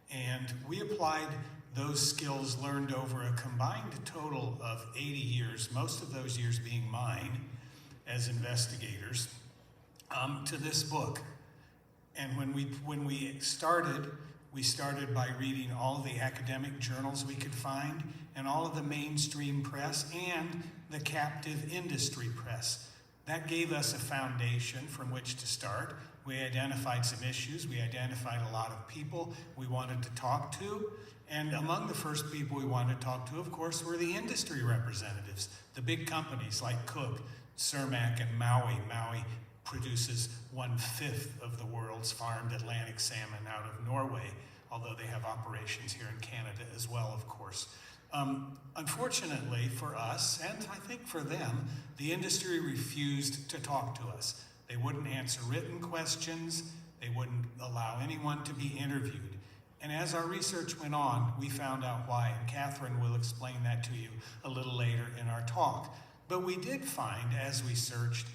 And we applied those skills learned over a combined total of 80 years, most of those years being mine as investigators, to this book. And when we started by reading all of the academic journals we could find and all of the mainstream press and the captive industry press. That gave us a foundation from which to start. We identified some issues. We identified a lot of people we wanted to talk to. And among the first people we wanted to talk to, of course, were the industry representatives, the big companies like Cook, Cermak, and Maui. Maui produces 1/5 of the world's farmed Atlantic salmon out of Norway, although they have operations here in Canada as well, of course. Unfortunately for us, and I think for them, the industry refused to talk to us. They wouldn't answer written questions. They wouldn't allow anyone to be interviewed. And as our research went on, we found out why, and Catherine will explain that to you a little later in our talk. But we did find, as we searched,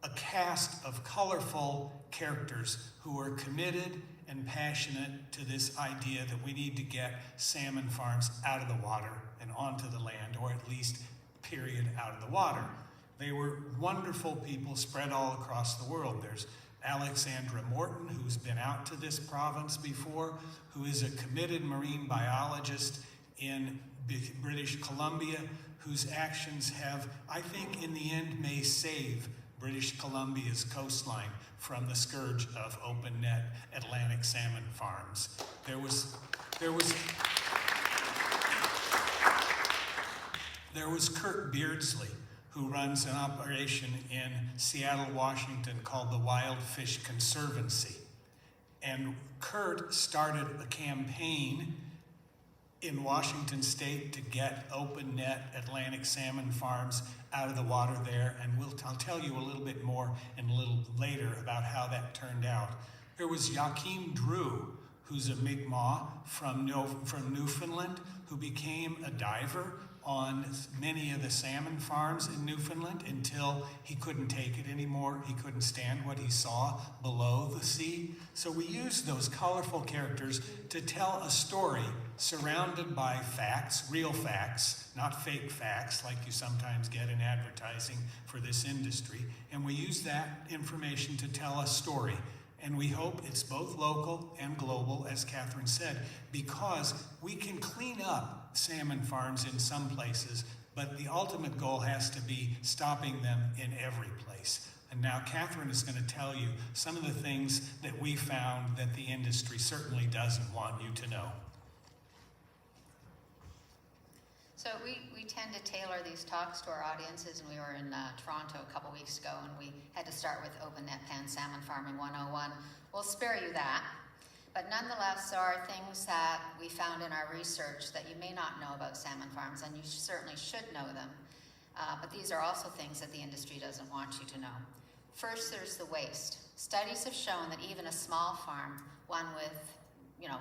a cast of colorful characters who are committed and passionate to this idea that we need to get salmon farms out of the water and onto the land, or at least, period, out of the water. They were wonderful people spread all across the world. There's Alexandra Morton, who's been out to this province before, who is a committed marine biologist in British Columbia, whose actions have, I think, in the end may save British Columbia's coastline from the scourge of open net Atlantic salmon farms. There was Kurt Beardsley, who runs an operation in Seattle, Washington called the Wild Fish Conservancy. And Kurt started a campaign in Washington state to get open net Atlantic salmon farms out of the water there, and I'll tell you a little bit more and a little later about how that turned out. There was Joachim Drew, who's a Mi'kmaq from Newfoundland, who became a diver on many of the salmon farms in Newfoundland until he couldn't take it anymore. He couldn't stand what he saw below the sea. So we used those colorful characters to tell a story surrounded by facts, real facts, not fake facts like you sometimes get in advertising for this industry. And we use that information to tell a story. And we hope it's both local and global, as Catherine said, because we can clean up salmon farms in some places, but the ultimate goal has to be stopping them in every place. And now Catherine is going to tell you some of the things that we found that the industry certainly doesn't want you to know. So we tend to tailor these talks to our audiences, and we were in Toronto a couple weeks ago, and we had to start with open net pan salmon farming 101. We'll spare you that, but nonetheless, there are things that we found in our research that you may not know about salmon farms, and you certainly should know them. But these are also things that the industry doesn't want you to know. First, there's the waste. Studies have shown that even a small farm, one with,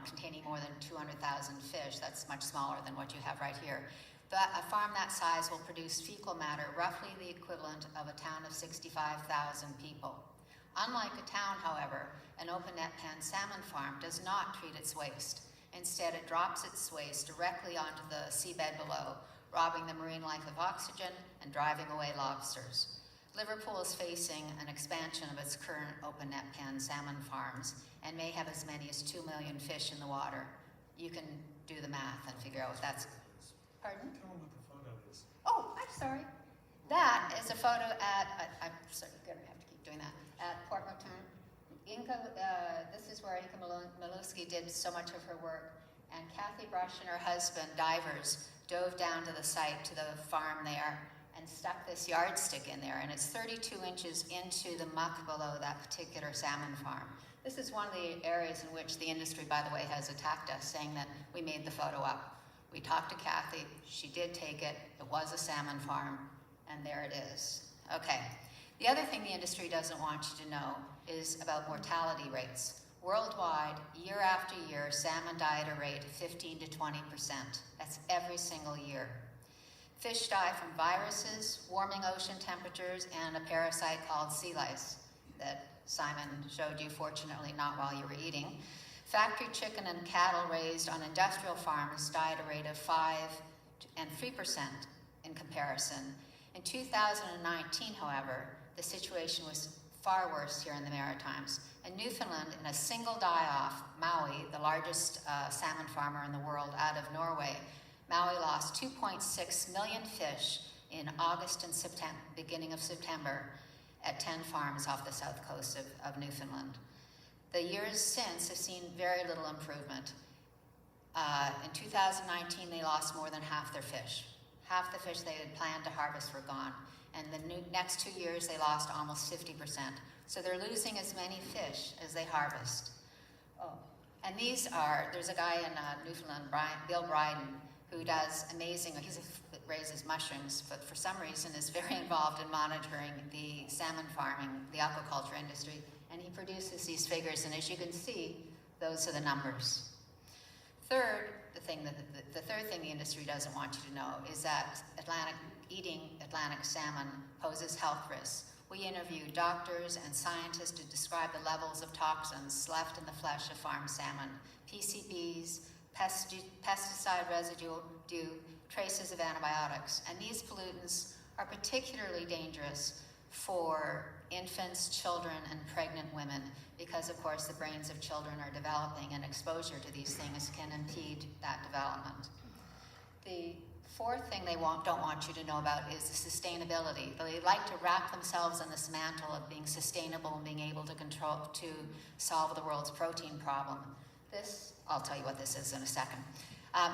containing more than 200,000 fish, that's much smaller than what you have right here, a farm that size will produce fecal matter roughly the equivalent of a town of 65,000 people. Unlike a town, however, an open net pan salmon farm does not treat its waste. Instead, it drops its waste directly onto the seabed below, robbing the marine life of oxygen and driving away lobsters. Liverpool is facing an expansion of its current open net pan salmon farms and may have as many as 2 million fish in the water. You can do the math and figure out what that's. Pardon? Tell them what the photo is. Oh, I'm sorry. That is a photo I'm sorry, you're going to have to keep doing that, at Port Mouton. This is where Inka Milewski did so much of her work, and Kathy Brush and her husband, divers, dove down to the site, to the farm there, and stuck this yardstick in there, and it's 32 inches into the muck below that particular salmon farm. This is one of the areas in which the industry, by the way, has attacked us, saying that we made the photo up. We talked to Kathy, she did take it, it was a salmon farm, and there it is. Okay, the other thing the industry doesn't want you to know is about mortality rates. Worldwide, year after year, salmon die at a rate of 15 to 20%. That's every single year. Fish die from viruses, warming ocean temperatures, and a parasite called sea lice that Simon showed you, fortunately not while you were eating. Factory chicken and cattle raised on industrial farms die at a rate of 5 and 3% in comparison. In 2019, however, the situation was far worse here in the Maritimes. In Newfoundland, in a single die-off, Maui, the largest salmon farmer in the world out of Norway, Maui lost 2.6 million fish in August and beginning of September at 10 farms off the south coast of Newfoundland. The years since have seen very little improvement. In 2019, they lost more than half their fish. Half the fish they had planned to harvest were gone. And the next 2 years, they lost almost 50%. So they're losing as many fish as they harvest. Oh. And there's a guy in Newfoundland, Bill Bryden, who does amazing, raises mushrooms, but for some reason is very involved in monitoring the salmon farming, the aquaculture industry, and he produces these figures, and as you can see, those are the numbers. The third thing the industry doesn't want you to know is that eating Atlantic salmon poses health risks. We interview doctors and scientists to describe the levels of toxins left in the flesh of farmed salmon, PCBs, pesticide residue, traces of antibiotics. And these pollutants are particularly dangerous for infants, children, and pregnant women because, of course, the brains of children are developing and exposure to these things can impede that development. The fourth thing they don't want you to know about is the sustainability. They like to wrap themselves in this mantle of being sustainable and being able to solve the world's protein problem. I'll tell you what this is in a second.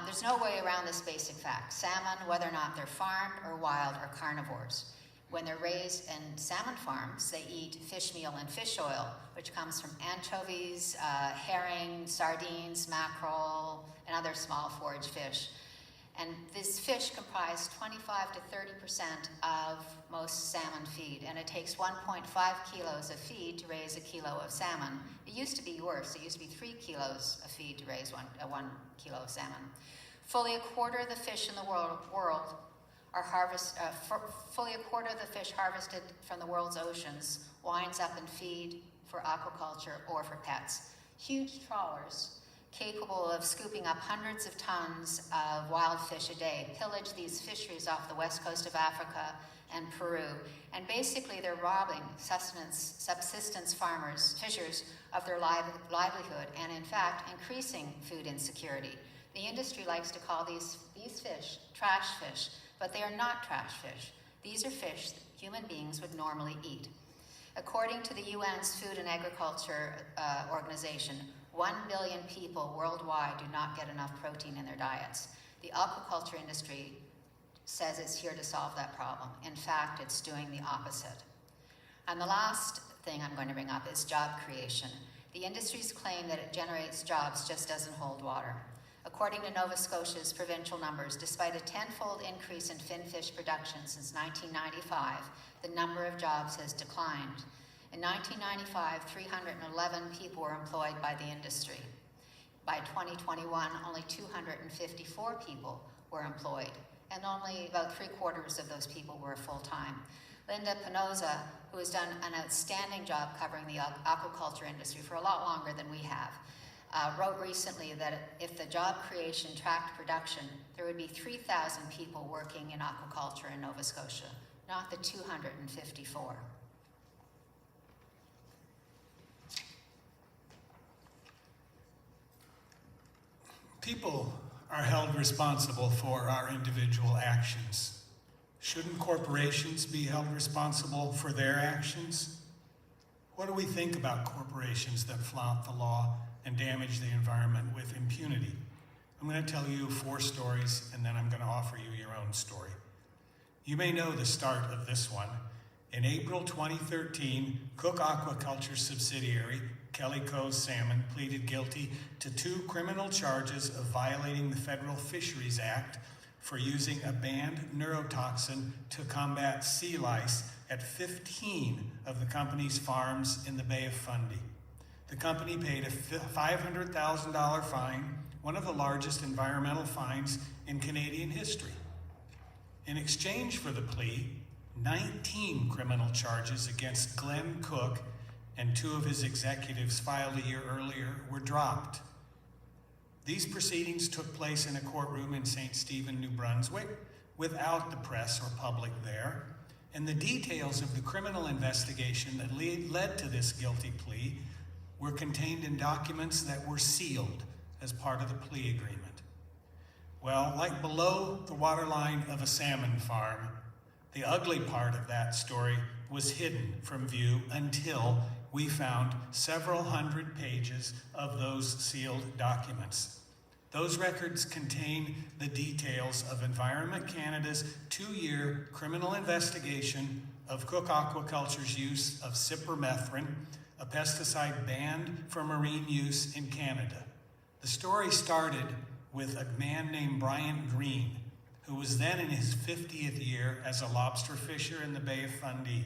There's no way around this basic fact. Salmon, whether or not they're farmed or wild, are carnivores. When they're raised in salmon farms, they eat fish meal and fish oil, which comes from anchovies, herring, sardines, mackerel, and other small forage fish. And this fish comprise 25 to 30% of most salmon feed, and it takes 1.5 kilos of feed to raise a kilo of salmon. It used to be worse. It used to be 3 kilos of feed to raise one kilo of salmon. Fully a quarter of the fish in the world are fully a quarter of the fish harvested from the world's oceans winds up in feed for aquaculture or for pets. Huge trawlers capable of scooping up hundreds of tons of wild fish a day pillage these fisheries off the west coast of Africa and Peru. And basically they're robbing subsistence fishers of their livelihood and in fact increasing food insecurity. The industry likes to call these fish trash fish, but they are not trash fish. These are fish that human beings would normally eat. According to the UN's Food and Agriculture Organization, 1 billion people worldwide do not get enough protein in their diets. The aquaculture industry says it's here to solve that problem. In fact, it's doing the opposite. And the last thing I'm going to bring up is job creation. The industry's claim that it generates jobs just doesn't hold water. According to Nova Scotia's provincial numbers, despite a 10-fold increase in finfish production since 1995, the number of jobs has declined. In 1995, 311 people were employed by the industry. By 2021, only 254 people were employed, and only about 3/4 of those people were full-time. Linda Penoza, who has done an outstanding job covering the aquaculture industry for a lot longer than we have, wrote recently that if the job creation tracked production, there would be 3,000 people working in aquaculture in Nova Scotia, not the 254. People are held responsible for our individual actions. Shouldn't corporations be held responsible for their actions? What do we think about corporations that flout the law and damage the environment with impunity? I'm going to tell you 4 stories, and then I'm going to offer you your own story. You may know the start of this one. In April 2013, Cook Aquaculture subsidiary Kelly Cove Salmon pleaded guilty to 2 criminal charges of violating the Federal Fisheries Act for using a banned neurotoxin to combat sea lice at 15 of the company's farms in the Bay of Fundy. The company paid a $500,000 fine, one of the largest environmental fines in Canadian history. In exchange for the plea, 19 criminal charges against Glenn Cook and 2 of his executives filed a year earlier were dropped. These proceedings took place in a courtroom in St. Stephen, New Brunswick, without the press or public there, and the details of the criminal investigation that led to this guilty plea were contained in documents that were sealed as part of the plea agreement. Well, like below the waterline of a salmon farm, the ugly part of that story was hidden from view until we found several hundred pages of those sealed documents. Those records contain the details of Environment Canada's 2-year criminal investigation of Cook Aquaculture's use of cypermethrin, a pesticide banned for marine use in Canada. The story started with a man named Brian Green, who was then in his 50th year as a lobster fisher in the Bay of Fundy.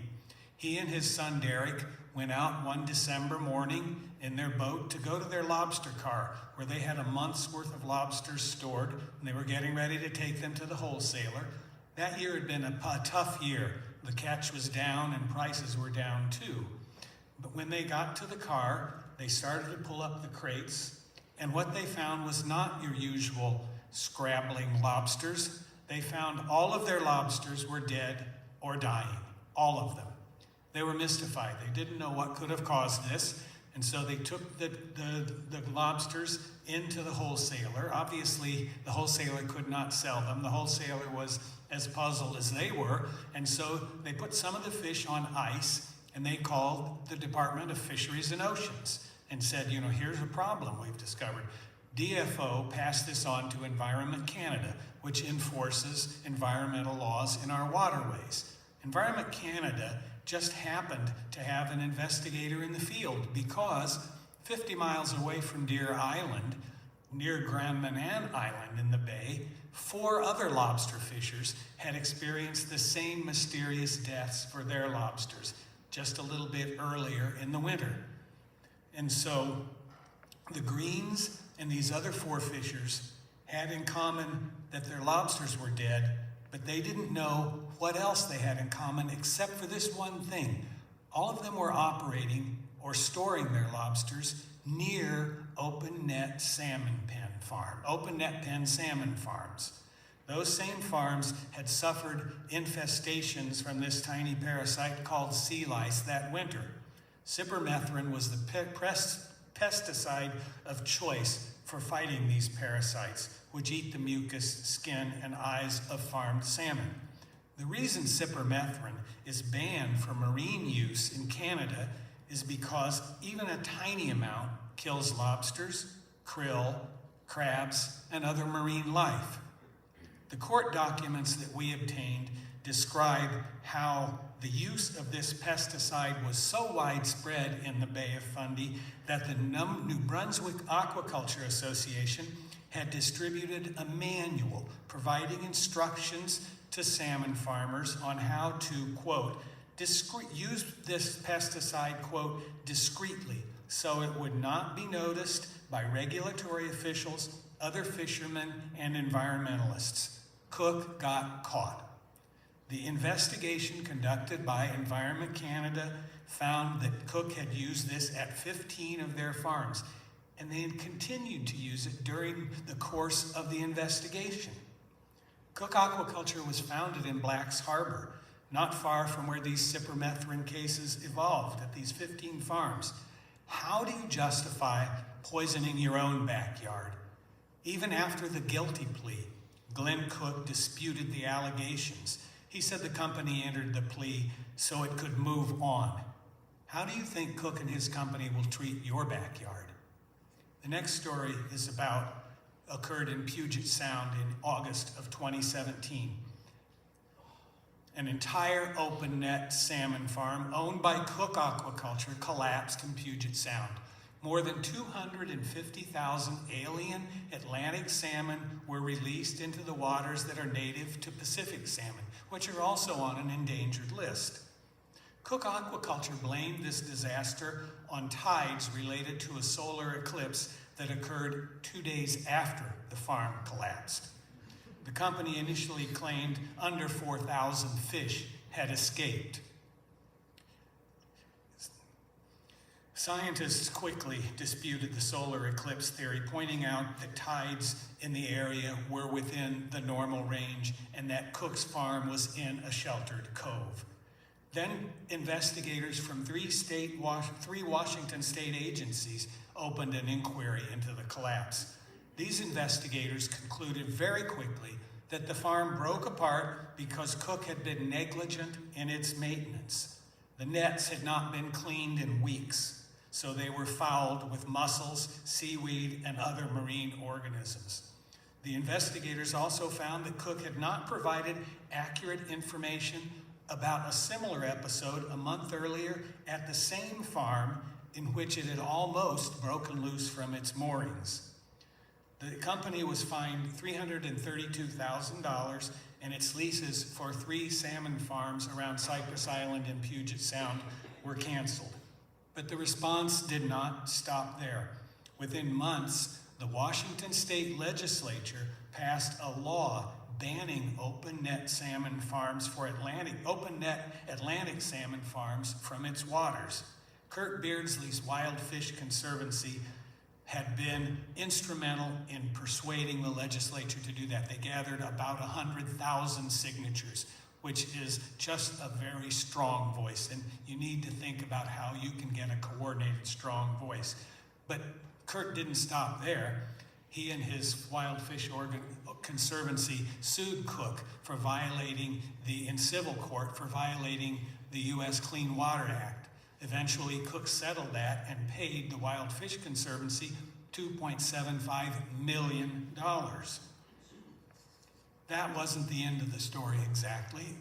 He and his son Derek went out one December morning in their boat to go to their lobster car, where they had a month's worth of lobsters stored, and they were getting ready to take them to the wholesaler. That year had been a tough year. The catch was down and prices were down too. But when they got to the car, they started to pull up the crates, and what they found was not your usual scrabbling lobsters. They found all of their lobsters were dead or dying, all of them. They were mystified. They didn't know what could have caused this, and so they took the lobsters into the wholesaler. Obviously, the wholesaler could not sell them. The wholesaler was as puzzled as they were, and so they put some of the fish on ice, and they called the Department of Fisheries and Oceans and said, you know, here's a problem we've discovered. DFO passed this on to Environment Canada, which enforces environmental laws in our waterways. Environment Canada just happened to have an investigator in the field because 50 miles away from Deer Island, near Grand Manan Island in the bay, 4 other lobster fishers had experienced the same mysterious deaths for their lobsters just a little bit earlier in the winter. And so the Greens and these other 4 fishers had in common that their lobsters were dead, but they didn't know what else they had in common except for this one thing. All of them were operating or storing their lobsters near open net pen salmon farms. Those same farms had suffered infestations from this tiny parasite called sea lice that winter. Cypermethrin was the pesticide of choice for fighting these parasites, which eat the mucus, skin, and eyes of farmed salmon. The reason cypermethrin is banned for marine use in Canada is because even a tiny amount kills lobsters, krill, crabs, and other marine life. The court documents that we obtained describe how the use of this pesticide was so widespread in the Bay of Fundy that the New Brunswick Aquaculture Association had distributed a manual providing instructions to salmon farmers on how to, quote, use this pesticide, quote, discreetly, so it would not be noticed by regulatory officials, other fishermen, and environmentalists. Cook got caught. The investigation conducted by Environment Canada found that Cook had used this at 15 of their farms, and they had continued to use it during the course of the investigation. Cook Aquaculture was founded in Black's Harbor, not far from where these cypermethrin cases evolved at these 15 farms. How do you justify poisoning your own backyard? Even after the guilty plea, Glenn Cook disputed the allegations. He said the company entered the plea so it could move on. How do you think Cook and his company will treat your backyard? The next story occurred in Puget Sound in August of 2017. An entire open net salmon farm owned by Cook Aquaculture collapsed in Puget Sound. More than 250,000 alien Atlantic salmon were released into the waters that are native to Pacific salmon, which are also on an endangered list. Cook Aquaculture blamed this disaster on tides related to a solar eclipse that occurred 2 days after the farm collapsed. The company initially claimed under 4,000 fish had escaped. Scientists quickly disputed the solar eclipse theory, pointing out that tides in the area were within the normal range and that Cook's farm was in a sheltered cove. Then investigators from three Washington state agencies opened an inquiry into the collapse. These investigators concluded very quickly that the farm broke apart because Cook had been negligent in its maintenance. The nets had not been cleaned in weeks, so they were fouled with mussels, seaweed, and other marine organisms. The investigators also found that Cook had not provided accurate information about a similar episode a month earlier at the same farm in which it had almost broken loose from its moorings. The company was fined $332,000 and its leases for 3 salmon farms around Cypress Island and Puget Sound were canceled. But the response did not stop there. Within months, the Washington state legislature passed a law banning open net salmon salmon farms from its waters. Kurt Beardsley's Wild Fish Conservancy had been instrumental in persuading the legislature to do that. They gathered about 100,000 signatures, which is just a very strong voice. And you need to think about how you can get a coordinated, strong voice. But Kurt didn't stop there. He and his Wild Fish Conservancy sued Cook for in civil court for violating the U.S. Clean Water Act. Eventually, Cook settled that and paid the Wild Fish Conservancy $2.75 million. That wasn't the end of the story exactly.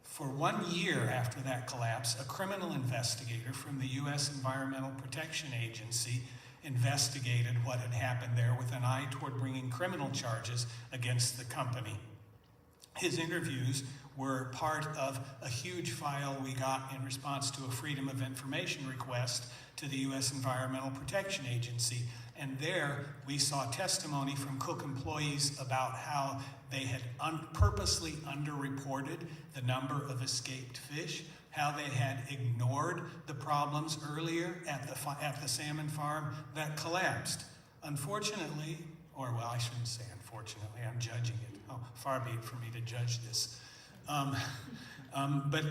For 1 year after that collapse, a criminal investigator from the U.S. Environmental Protection Agency investigated what had happened there with an eye toward bringing criminal charges against the company. His interviews were part of a huge file we got in response to a Freedom of Information request to the U.S. Environmental Protection Agency. And there we saw testimony from Cook employees about how they had purposely underreported the number of escaped fish, how they had ignored the problems earlier at the salmon farm that collapsed. Unfortunately, or well, I shouldn't say unfortunately, I'm judging it. Oh, far be it for me to judge this. But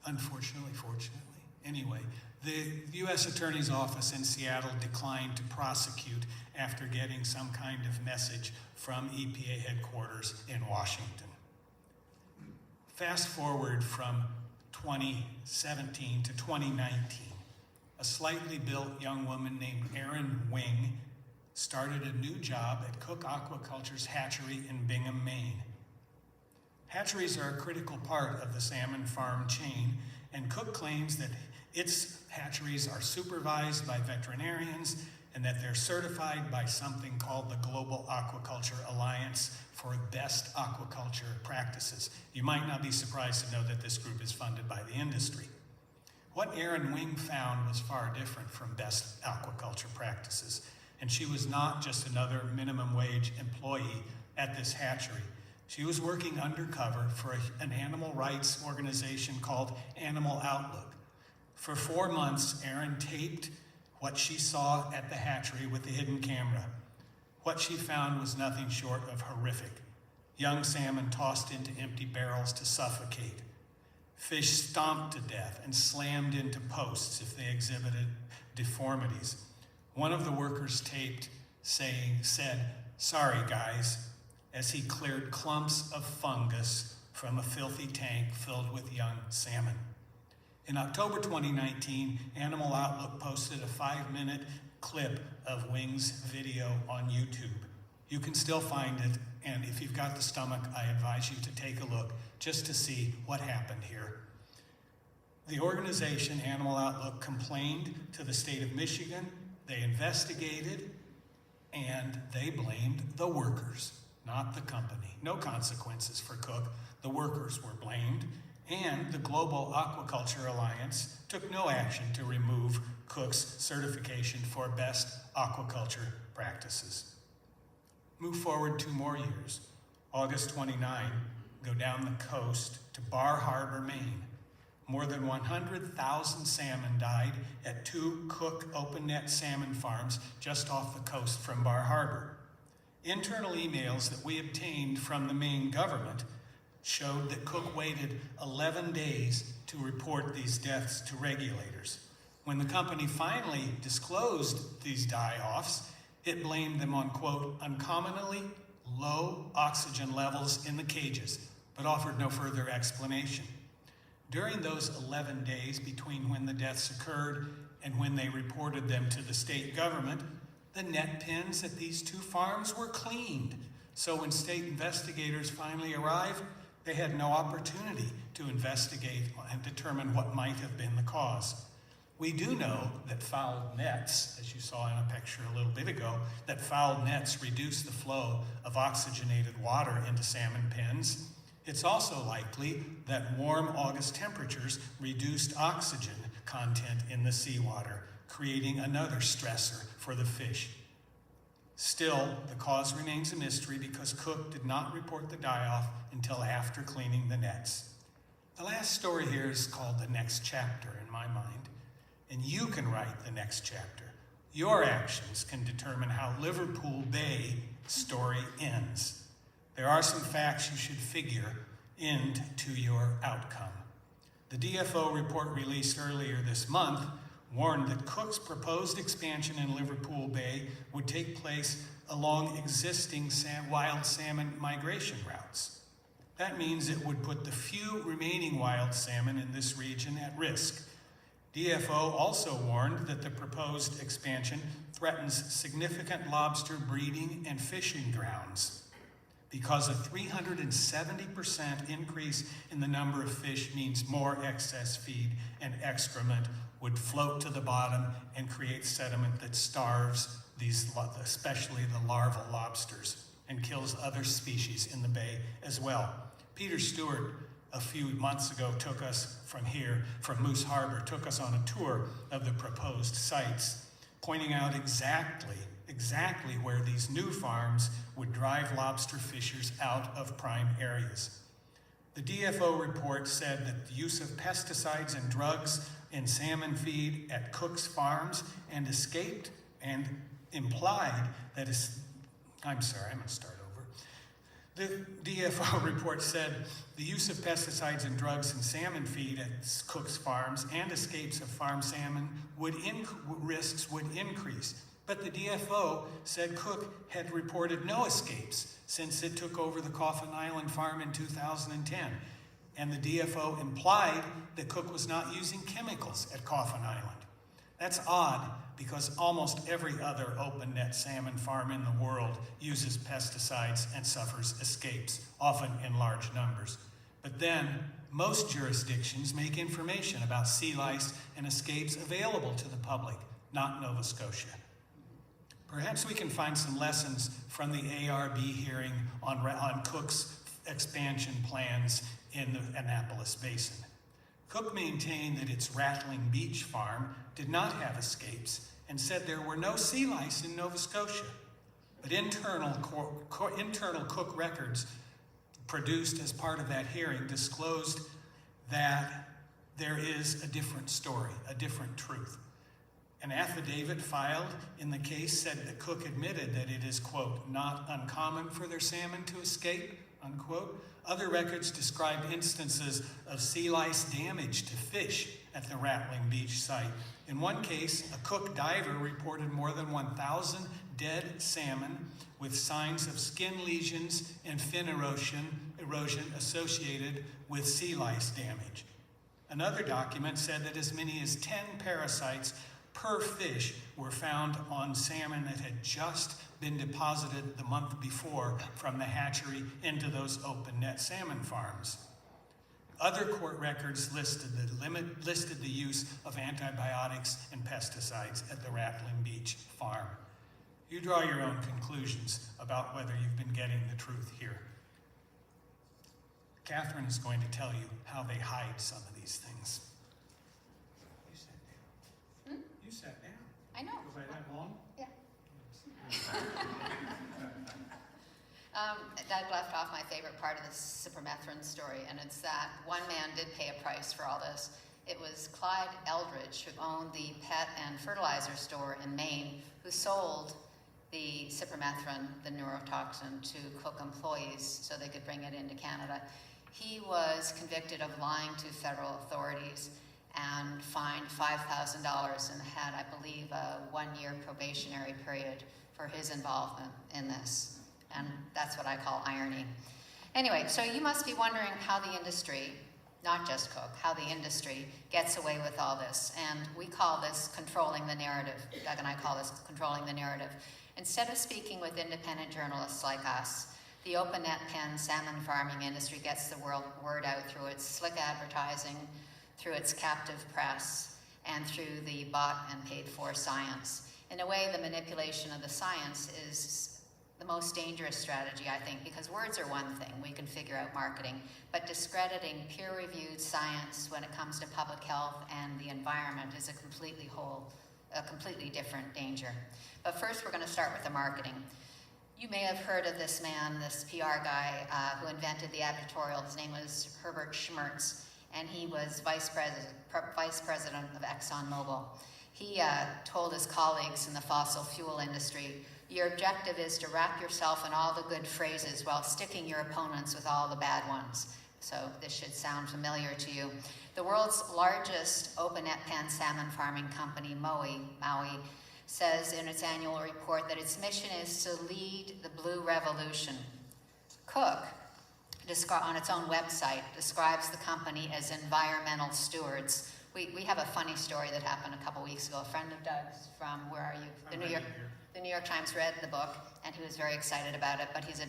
unfortunately, fortunately, anyway, the U.S. Attorney's Office in Seattle declined to prosecute after getting some kind of message from EPA headquarters in Washington. Fast forward from 2017 to 2019, a slightly built young woman named Erin Wing started a new job at Cook Aquaculture's hatchery in Bingham, Maine. Hatcheries are a critical part of the salmon farm chain, and Cook claims that its hatcheries are supervised by veterinarians and that they're certified by something called the Global Aquaculture Alliance for Best Aquaculture Practices. You might not be surprised to know that this group is funded by the industry. What Erin Wing found was far different from best aquaculture practices, and she was not just another minimum wage employee at this hatchery. She was working undercover for an animal rights organization called Animal Outlook. For 4 months, Erin taped what she saw at the hatchery with the hidden camera. What she found was nothing short of horrific. Young salmon tossed into empty barrels to suffocate. Fish stomped to death and slammed into posts if they exhibited deformities. One of the workers taped said, "Sorry guys," as he cleared clumps of fungus from a filthy tank filled with young salmon. In October 2019, Animal Outlook posted a 5-minute clip of Wing's video on YouTube. You can still find it, and if you've got the stomach, I advise you to take a look just to see what happened here. The organization, Animal Outlook, complained to the state of Michigan. They investigated, and they blamed the workers, not the company. No consequences for Cook. The workers were blamed, And the Global Aquaculture Alliance took no action to remove Cook's certification for best aquaculture practices. Move forward 2 more years. August 29, go down the coast to Bar Harbor, Maine. More than 100,000 salmon died at 2 Cook open net salmon farms just off the coast from Bar Harbor. Internal emails that we obtained from the Maine government showed that Cook waited 11 days to report these deaths to regulators. When the company finally disclosed these die-offs, it blamed them on, quote, uncommonly low oxygen levels in the cages, but offered no further explanation. During those 11 days between when the deaths occurred and when they reported them to the state government, the net pens at these 2 farms were cleaned. So when state investigators finally arrived, they had no opportunity to investigate and determine what might have been the cause. We do know that fouled nets, as you saw in a picture a little bit ago, that fouled nets reduce the flow of oxygenated water into salmon pens. It's also likely that warm August temperatures reduced oxygen content in the seawater, creating another stressor for the fish. Still, the cause remains a mystery because Cook did not report the die-off until after cleaning the nets. The last story here is called The Next Chapter in my mind, and you can write the next chapter. Your actions can determine how Liverpool Bay story ends. There are some facts you should figure into your outcome. The DFO report released earlier this month warned that Cook's proposed expansion in Liverpool Bay would take place along existing wild salmon migration routes. That means it would put the few remaining wild salmon in this region at risk. DFO also warned that the proposed expansion threatens significant lobster breeding and fishing grounds because a 370% increase in the number of fish means more excess feed and excrement would float to the bottom and create sediment that starves these, especially the larval lobsters, and kills other species in the bay as well. Peter Stewart, a few months ago, took us from Moose Harbor, took us on a tour of the proposed sites, pointing out exactly where these new farms would drive lobster fishers out of prime areas. The DFO report said that the use of pesticides and drugs in salmon feed at Cook's farms and implied that I'm going to start over. The DFO report said the use of pesticides and drugs in salmon feed at Cook's farms and escapes of farm salmon risks would increase. But the DFO said Cook had reported no escapes since it took over the Coffin Island farm in 2010. And the DFO implied that Cook was not using chemicals at Coffin Island. That's odd because almost every other open net salmon farm in the world uses pesticides and suffers escapes, often in large numbers. But then, most jurisdictions make information about sea lice and escapes available to the public, not Nova Scotia. Perhaps we can find some lessons from the ARB hearing on Cook's expansion plans in the Annapolis Basin. Cook maintained that its Rattling Beach farm did not have escapes and said there were no sea lice in Nova Scotia. But internal Cook records produced as part of that hearing disclosed that there is a different story, a different truth. An affidavit filed in the case said that Cook admitted that it is, quote, not uncommon for their salmon to escape, unquote. Other records described instances of sea lice damage to fish at the Rattling Beach site. In one case, a Cook diver reported more than 1,000 dead salmon with signs of skin lesions and fin erosion associated with sea lice damage. Another document said that as many as 10 parasites per fish were found on salmon that had just been deposited the month before from the hatchery into those open net salmon farms. Other court records listed the use of antibiotics and pesticides at the Rattling Beach farm. You draw your own conclusions about whether you've been getting the truth here. Catherine is going to tell you how they hide some of these things. You sat down. You sat down. I know. Was I that long? Yeah. Doug left off my favorite part of the cypermethrin story, and it's that one man did pay a price for all this. It was Clyde Eldridge, who owned the pet and fertilizer store in Maine, who sold the cypermethrin, the neurotoxin, to Cook employees so they could bring it into Canada. He was convicted of lying to federal authorities and fined $5,000 and had, I believe, a 1-year probationary period for his involvement in this. And that's what I call irony. Anyway, so you must be wondering how the industry, not just Cook, how the industry gets away with all this. And we call this controlling the narrative. Doug and I call this controlling the narrative. Instead of speaking with independent journalists like us, the open net pen salmon farming industry gets the word out through its slick advertising, through its captive press, and through the bought and paid for science. In a way, the manipulation of the science is the most dangerous strategy, I think, because words are one thing, we can figure out marketing, but discrediting peer-reviewed science when it comes to public health and the environment is a completely different danger. But first, we're going to start with the marketing. You may have heard of this man, this PR guy who invented the advertorial. His name was Herbert Schmertz, and he was vice president of ExxonMobil. He told his colleagues in the fossil fuel industry, your objective is to wrap yourself in all the good phrases while sticking your opponents with all the bad ones. So this should sound familiar to you. The world's largest open net pen salmon farming company, Maui, says in its annual report that its mission is to lead the blue revolution. Cook, on its own website, describes the company as environmental stewards. We have a funny story that happened a couple weeks ago. A friend of Doug's from, where are you? The New York Times read the book, and he was very excited about it, but he's a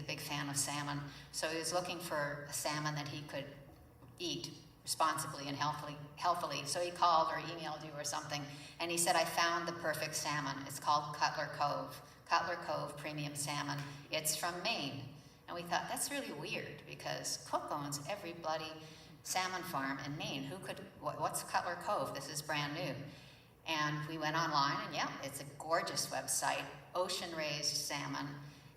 big fan of salmon. So he was looking for a salmon that he could eat responsibly and healthily. So he called or emailed you or something, and he said, I found the perfect salmon. It's called Cutler Cove Premium Salmon. It's from Maine. And we thought, that's really weird, because Cook owns every bloody salmon farm in Maine. What's Cutler Cove? This is brand new. And we went online, and yeah, it's a gorgeous website, ocean-raised salmon.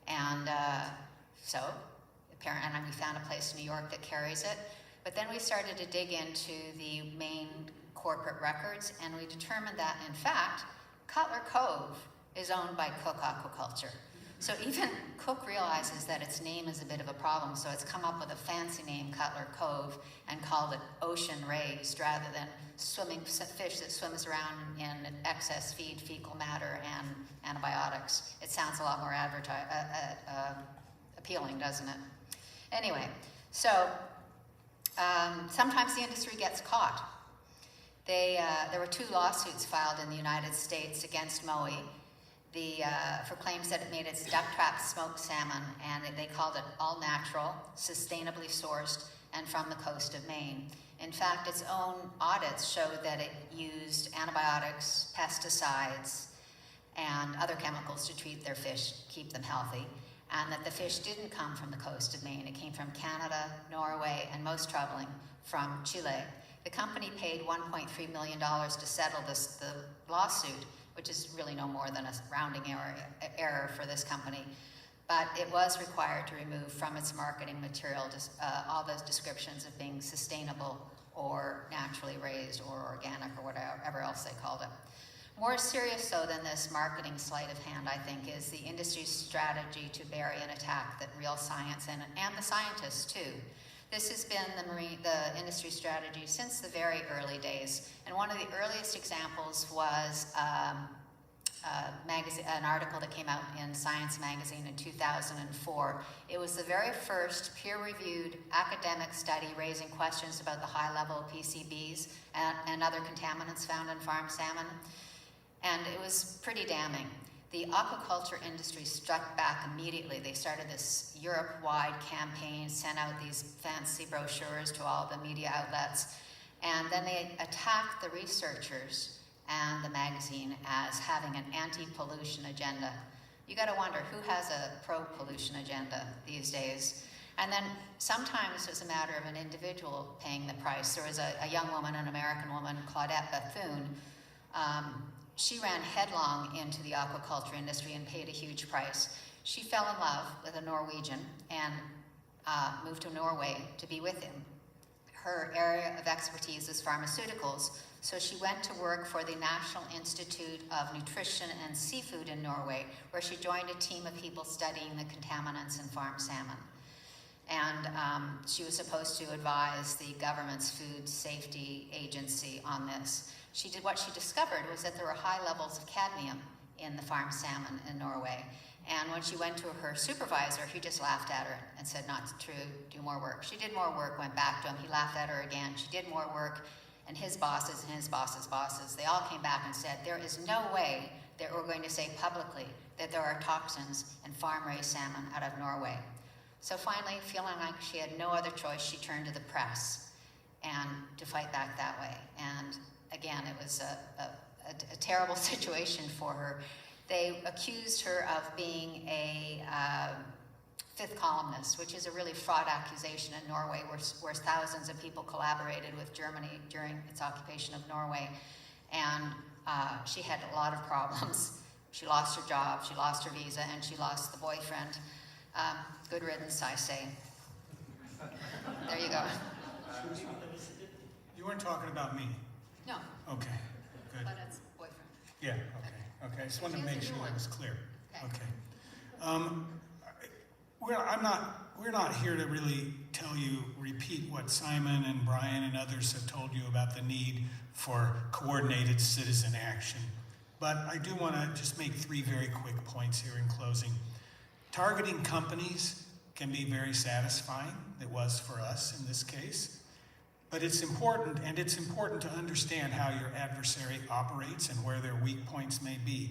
And and we found a place in New York that carries it. But then we started to dig into the main corporate records, and we determined that, in fact, Cutler Cove is owned by Cook Aquaculture. So even Cook realizes that its name is a bit of a problem, so it's come up with a fancy name, Cutler Cove, and called it ocean-raised rather than fish that swims around in excess feed, fecal matter, and antibiotics. It sounds a lot more appealing, doesn't it? Anyway, so sometimes the industry gets caught. There were 2 lawsuits filed in the United States against Maui for claims that it made its duck trap smoked salmon, and they called it all natural, sustainably sourced, and from the coast of Maine. In fact, its own audits showed that it used antibiotics, pesticides, and other chemicals to treat their fish, keep them healthy, and that the fish didn't come from the coast of Maine. It came from Canada, Norway, and most troubling, from Chile. The company paid $1.3 million to settle the lawsuit, which is really no more than a rounding error for this company. But it was required to remove from its marketing material all those descriptions of being sustainable or naturally raised or organic or whatever else they called it. More serious, though, than this marketing sleight of hand, I think, is the industry's strategy to bury and attack the real science and the scientists, too. This has been the industry strategy since the very early days. And one of the earliest examples was an article that came out in Science magazine in 2004. It was the very first peer-reviewed academic study raising questions about the high level of PCBs and other contaminants found in farm salmon. And it was pretty damning. The aquaculture industry struck back immediately. They started this Europe-wide campaign, sent out these fancy brochures to all the media outlets, and then they attacked the researchers and the magazine as having an anti-pollution agenda. You gotta wonder, who has a pro-pollution agenda these days? And then sometimes it's a matter of an individual paying the price. There was a young woman, an American woman, Claudette Bethune. She ran headlong into the aquaculture industry and paid a huge price. She fell in love with a Norwegian and moved to Norway to be with him. Her area of expertise is pharmaceuticals, so she went to work for the National Institute of Nutrition and Seafood in Norway, where she joined a team of people studying the contaminants in farm salmon. And she was supposed to advise the government's food safety agency on this. What she discovered was that there were high levels of cadmium in the farm salmon in Norway. And when she went to her supervisor, he just laughed at her and said, not true, do more work. She did more work, went back to him, he laughed at her again. She did more work, and his bosses and his bosses' bosses, they all came back and said, there is no way that we're going to say publicly that there are toxins in farm-raised salmon out of Norway. So finally, feeling like she had no other choice, she turned to the press and to fight back that way. And again, it was a terrible situation for her. They accused her of being a fifth columnist, which is a really fraud accusation in Norway, where thousands of people collaborated with Germany during its occupation of Norway. And she had a lot of problems. She lost her job, she lost her visa, and she lost the boyfriend. Good riddance, I say. There you go. You weren't talking about me? No, Okay, good. but it's boyfriend. Yeah, okay. I just wanted to make sure that was clear. Okay. We're not here to really repeat what Simon and Brian and others have told you about the need for coordinated citizen action. But I do want to just make 3 very quick points here in closing. Targeting companies can be very satisfying. It was for us in this case. But it's important to understand how your adversary operates and where their weak points may be.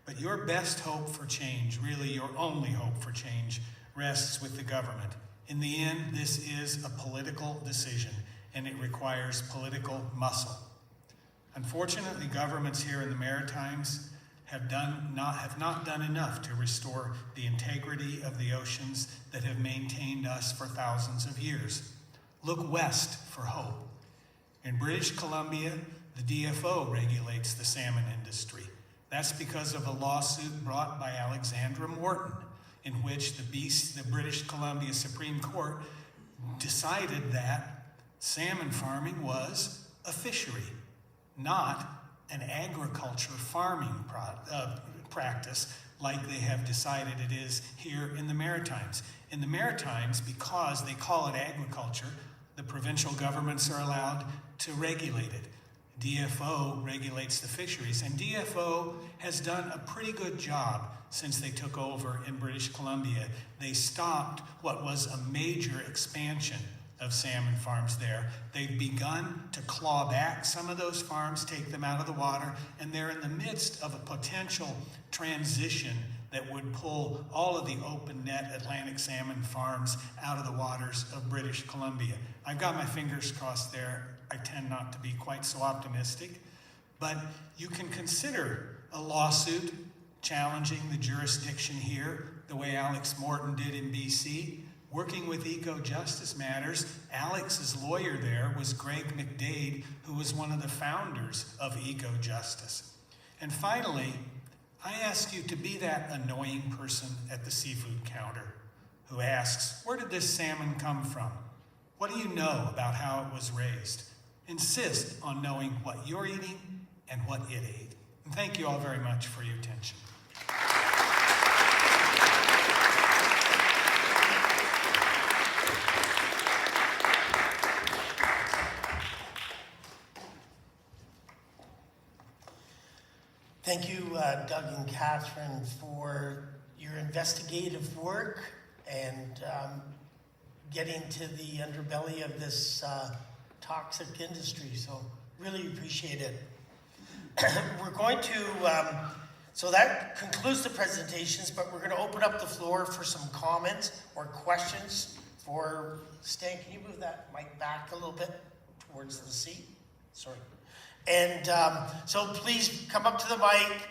But your best hope for change, really your only hope for change, rests with the government. In the end, this is a political decision, and it requires political muscle. Unfortunately, governments here in the Maritimes have not done enough to restore the integrity of the oceans that have maintained us for thousands of years. Look west for hope. In British Columbia, the DFO regulates the salmon industry. That's because of a lawsuit brought by Alexandra Morton, in which the British Columbia Supreme Court decided that salmon farming was a fishery, not an agriculture farming practice like they have decided it is here in the Maritimes. In the Maritimes, because they call it agriculture, the provincial governments are allowed to regulate it. DFO regulates the fisheries, and DFO has done a pretty good job since they took over in British Columbia. They stopped what was a major expansion of salmon farms there. They've begun to claw back some of those farms, take them out of the water, and they're in the midst of a potential transition that would pull all of the open net Atlantic salmon farms out of the waters of British Columbia. I've got my fingers crossed there. I tend not to be quite so optimistic, but you can consider a lawsuit challenging the jurisdiction here, the way Alex Morton did in BC. Working with Eco Justice Matters, Alex's lawyer there was Greg McDade, who was one of the founders of Eco Justice. And finally, I ask you to be that annoying person at the seafood counter who asks, where did this salmon come from? What do you know about how it was raised? Insist on knowing what you're eating and what it ate. And thank you all very much for your attention. Thank you, Doug and Catherine, for your investigative work and getting to the underbelly of this toxic industry. So really appreciate it. We're going to, so that concludes the presentations, but we're going to open up the floor for some comments or questions for Stan. Can you move that mic back a little bit towards the seat? Sorry. And so please come up to the mic.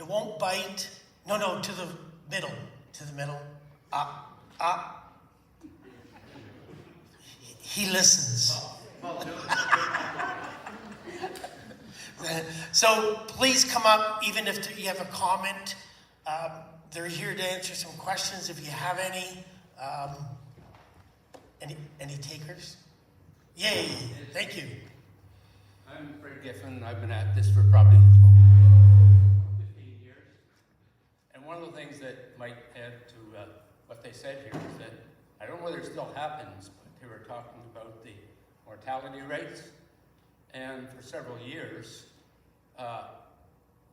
It won't bite. No, to the middle. To the middle. Up. He listens. So please come up, even if you have a comment. They're here to answer some questions if you have any. Any takers? Yay, thank you. I'm Fred Giffen. I've been at this for probably 15 years. And one of the things that might add to what they said here is that, I don't know whether it still happens, but they were talking about the mortality rates. And for several years,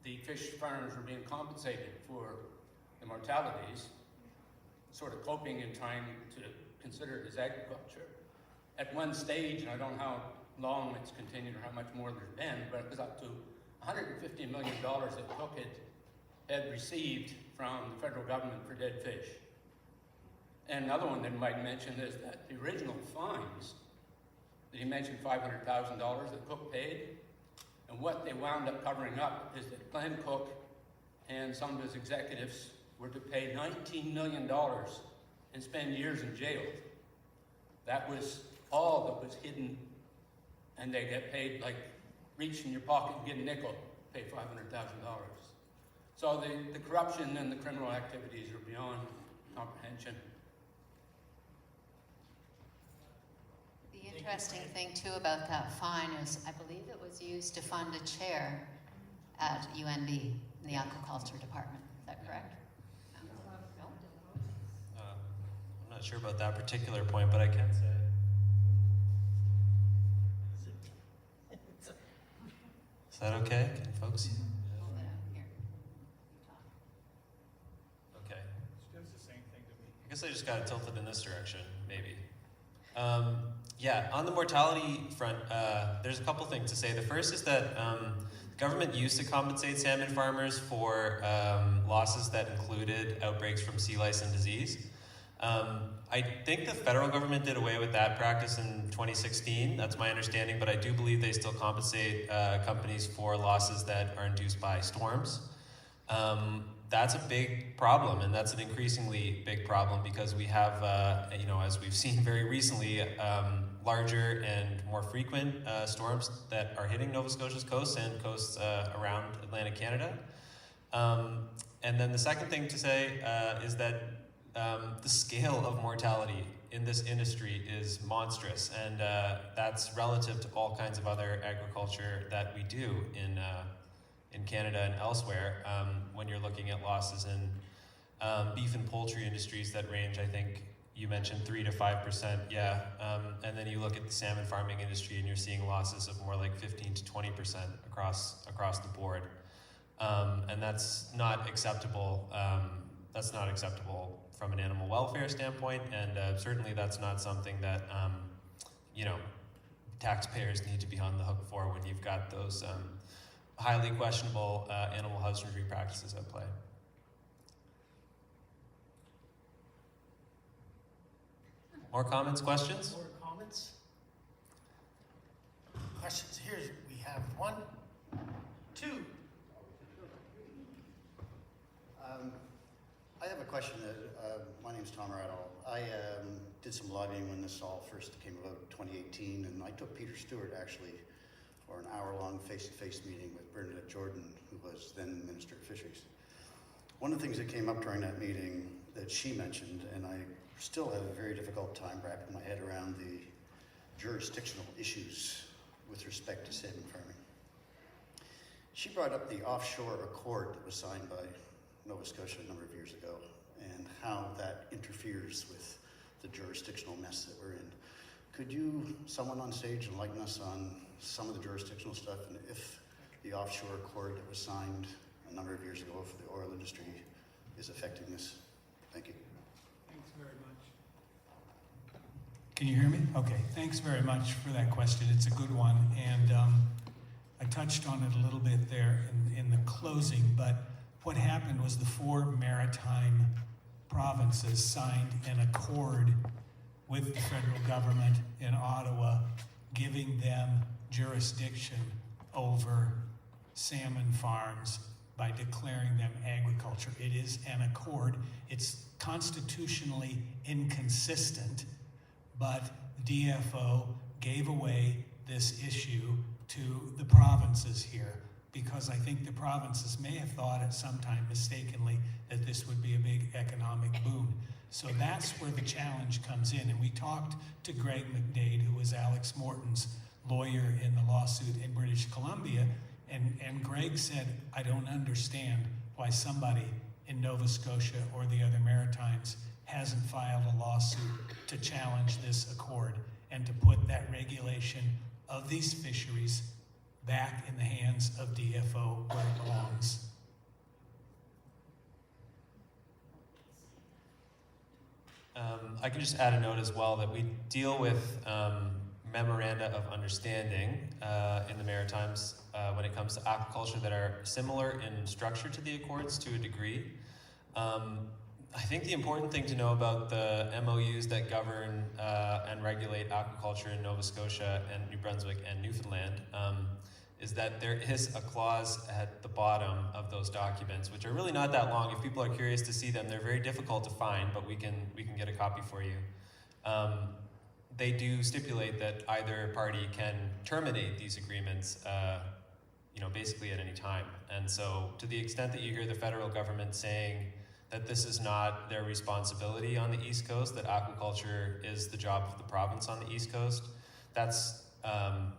the fish farmers were being compensated for the mortalities, sort of coping and trying to consider it as agriculture. At one stage, and I don't know how long it's continued or how much more there's been, but it was up to $150 million that Cook had received from the federal government for dead fish. And another one that I might mention is that the original fines that he mentioned, $500,000 that Cook paid, and what they wound up covering up is that Glenn Cook and some of his executives were to pay $19 million and spend years in jail. That was all that was hidden, and they get paid like reach in your pocket and get a nickel, pay $500,000. So the corruption and the criminal activities are beyond comprehension. The interesting thing too about that fine is I believe it was used to fund a chair at UNB in the aquaculture department. Is that correct? No? I'm not sure about that particular point, but I can say. Is that okay? Can folks? Here. Okay. She does the same thing to me. I guess I just got it tilted in this direction, maybe. Yeah, on the mortality front, there's a couple things to say. The first is that the government used to compensate salmon farmers for losses that included outbreaks from sea lice and disease. I think the federal government did away with that practice in 2016. That's my understanding, but I do believe they still compensate companies for losses that are induced by storms. That's a big problem, and that's an increasingly big problem because we have, as we've seen very recently, larger and more frequent storms that are hitting Nova Scotia's coast and coasts around Atlantic Canada. And then the second thing to say is that the scale of mortality in this industry is monstrous, and that's relative to all kinds of other agriculture that we do in Canada and elsewhere. When you're looking at losses in beef and poultry industries that range, I think you mentioned 3 to 5%, yeah. And then you look at the salmon farming industry and you're seeing losses of more like 15 to 20% across the board. And that's not acceptable. That's not acceptable from an animal welfare standpoint, and certainly that's not something that taxpayers need to be on the hook for when you've got those highly questionable animal husbandry practices at play. More comments, questions? More comments? Questions? Here we have 1, 2. I have a question. My name's Tom Rattle. I did some lobbying when this all first came about in 2018, and I took Peter Stewart actually for an hour-long face-to-face meeting with Bernadette Jordan, who was then Minister of Fisheries. One of the things that came up during that meeting that she mentioned, and I still have a very difficult time wrapping my head around the jurisdictional issues with respect to salmon farming. She brought up the offshore accord that was signed by Nova Scotia a number of years ago, and how that interferes with the jurisdictional mess that we're in. Could you, someone on stage, enlighten us on some of the jurisdictional stuff, and if the offshore accord that was signed a number of years ago for the oil industry is affecting this? Thank you. Thanks very much. Can you hear me? Okay, thanks very much for that question. It's a good one, and I touched on it a little bit there in the closing, but what happened was the 4 maritime provinces signed an accord with the federal government in Ottawa, giving them jurisdiction over salmon farms by declaring them agriculture. It is an accord. It's constitutionally inconsistent, but DFO gave away this issue to the provinces here, because I think the provinces may have thought at some time mistakenly that this would be a big economic boon. So that's where the challenge comes in. And we talked to Greg McDade, who was Alex Morton's lawyer in the lawsuit in British Columbia, and Greg said, I don't understand why somebody in Nova Scotia or the other Maritimes hasn't filed a lawsuit to challenge this accord and to put that regulation of these fisheries back in the hands of DFO where it belongs. I can just add a note as well that we deal with memoranda of understanding in the Maritimes when it comes to aquaculture that are similar in structure to the Accords to a degree. I think the important thing to know about the MOUs that govern and regulate aquaculture in Nova Scotia and New Brunswick and Newfoundland is that there is a clause at the bottom of those documents, which are really not that long. If people are curious to see them, they're very difficult to find, but we can get a copy for you. They do stipulate that either party can terminate these agreements, basically at any time. And so, to the extent that you hear the federal government saying that this is not their responsibility on the East Coast, that aquaculture is the job of the province on the East Coast, that's a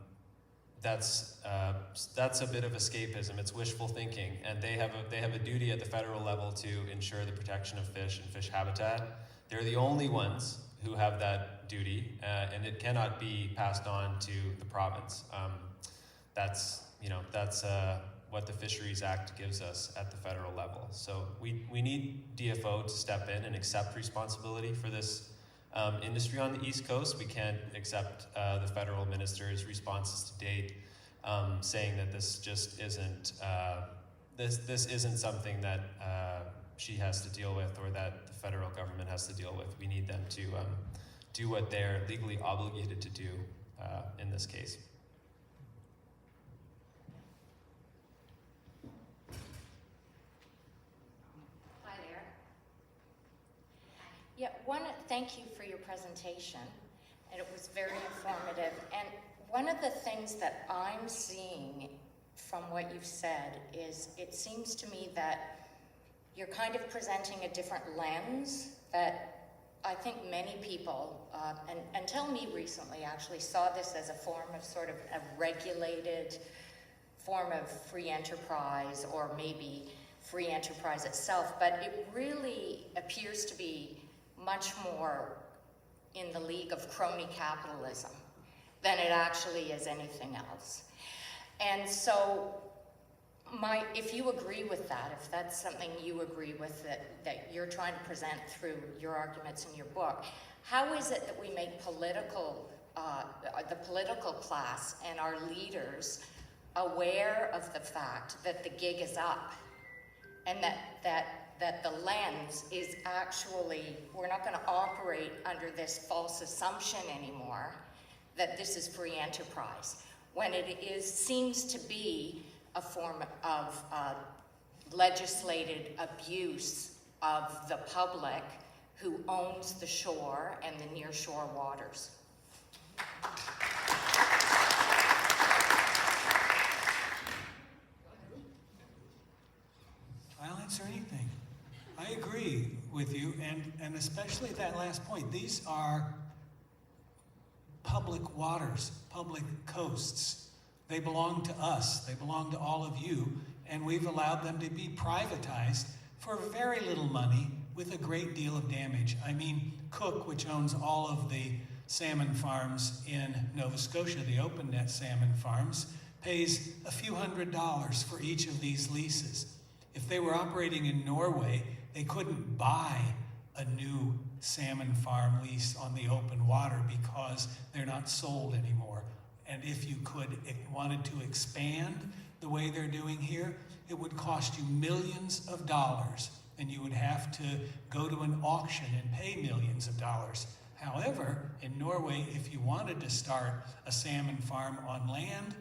bit of escapism. It's wishful thinking, and they have a duty at the federal level to ensure the protection of fish and fish habitat. They're the only ones who have that duty, and it cannot be passed on to the province. That's what the Fisheries Act gives us at the federal level. So we need DFO to step in and accept responsibility for this industry on the East Coast. We can't accept the federal minister's responses to date, saying that this just isn't this isn't something that she has to deal with, or that the federal government has to deal with. We need them to do what they're legally obligated to do in this case. Hi there. Yeah, thank you for your presentation, and it was very informative. And one of the things that I'm seeing from what you've said is, it seems to me that you're kind of presenting a different lens that I think many people, and until me recently, actually saw this as a form of sort of a regulated form of free enterprise, or maybe free enterprise itself, but it really appears to be much more in the league of crony capitalism than it actually is anything else. And so, if you agree with that, if that's something you agree with, that you're trying to present through your arguments in your book, how is it that we make the political class and our leaders aware of the fact that the gig is up, and that the lens is actually, we're not going to operate under this false assumption anymore that this is free enterprise, when it seems to be a form of legislated abuse of the public who owns the shore and the near-shore waters. I'll answer anything. I agree with you, and especially that last point. These are public waters, public coasts. They belong to us. They belong to all of you, and we've allowed them to be privatized for very little money with a great deal of damage. I mean, Cook, which owns all of the salmon farms in Nova Scotia, the open net salmon farms, pays a few $100s for each of these leases. If they were operating in Norway, they couldn't buy a new salmon farm lease on the open water because they're not sold anymore. And if you wanted to expand the way they're doing here, it would cost you millions of dollars, and you would have to go to an auction and pay millions of dollars. However, in Norway, if you wanted to start a salmon farm on land,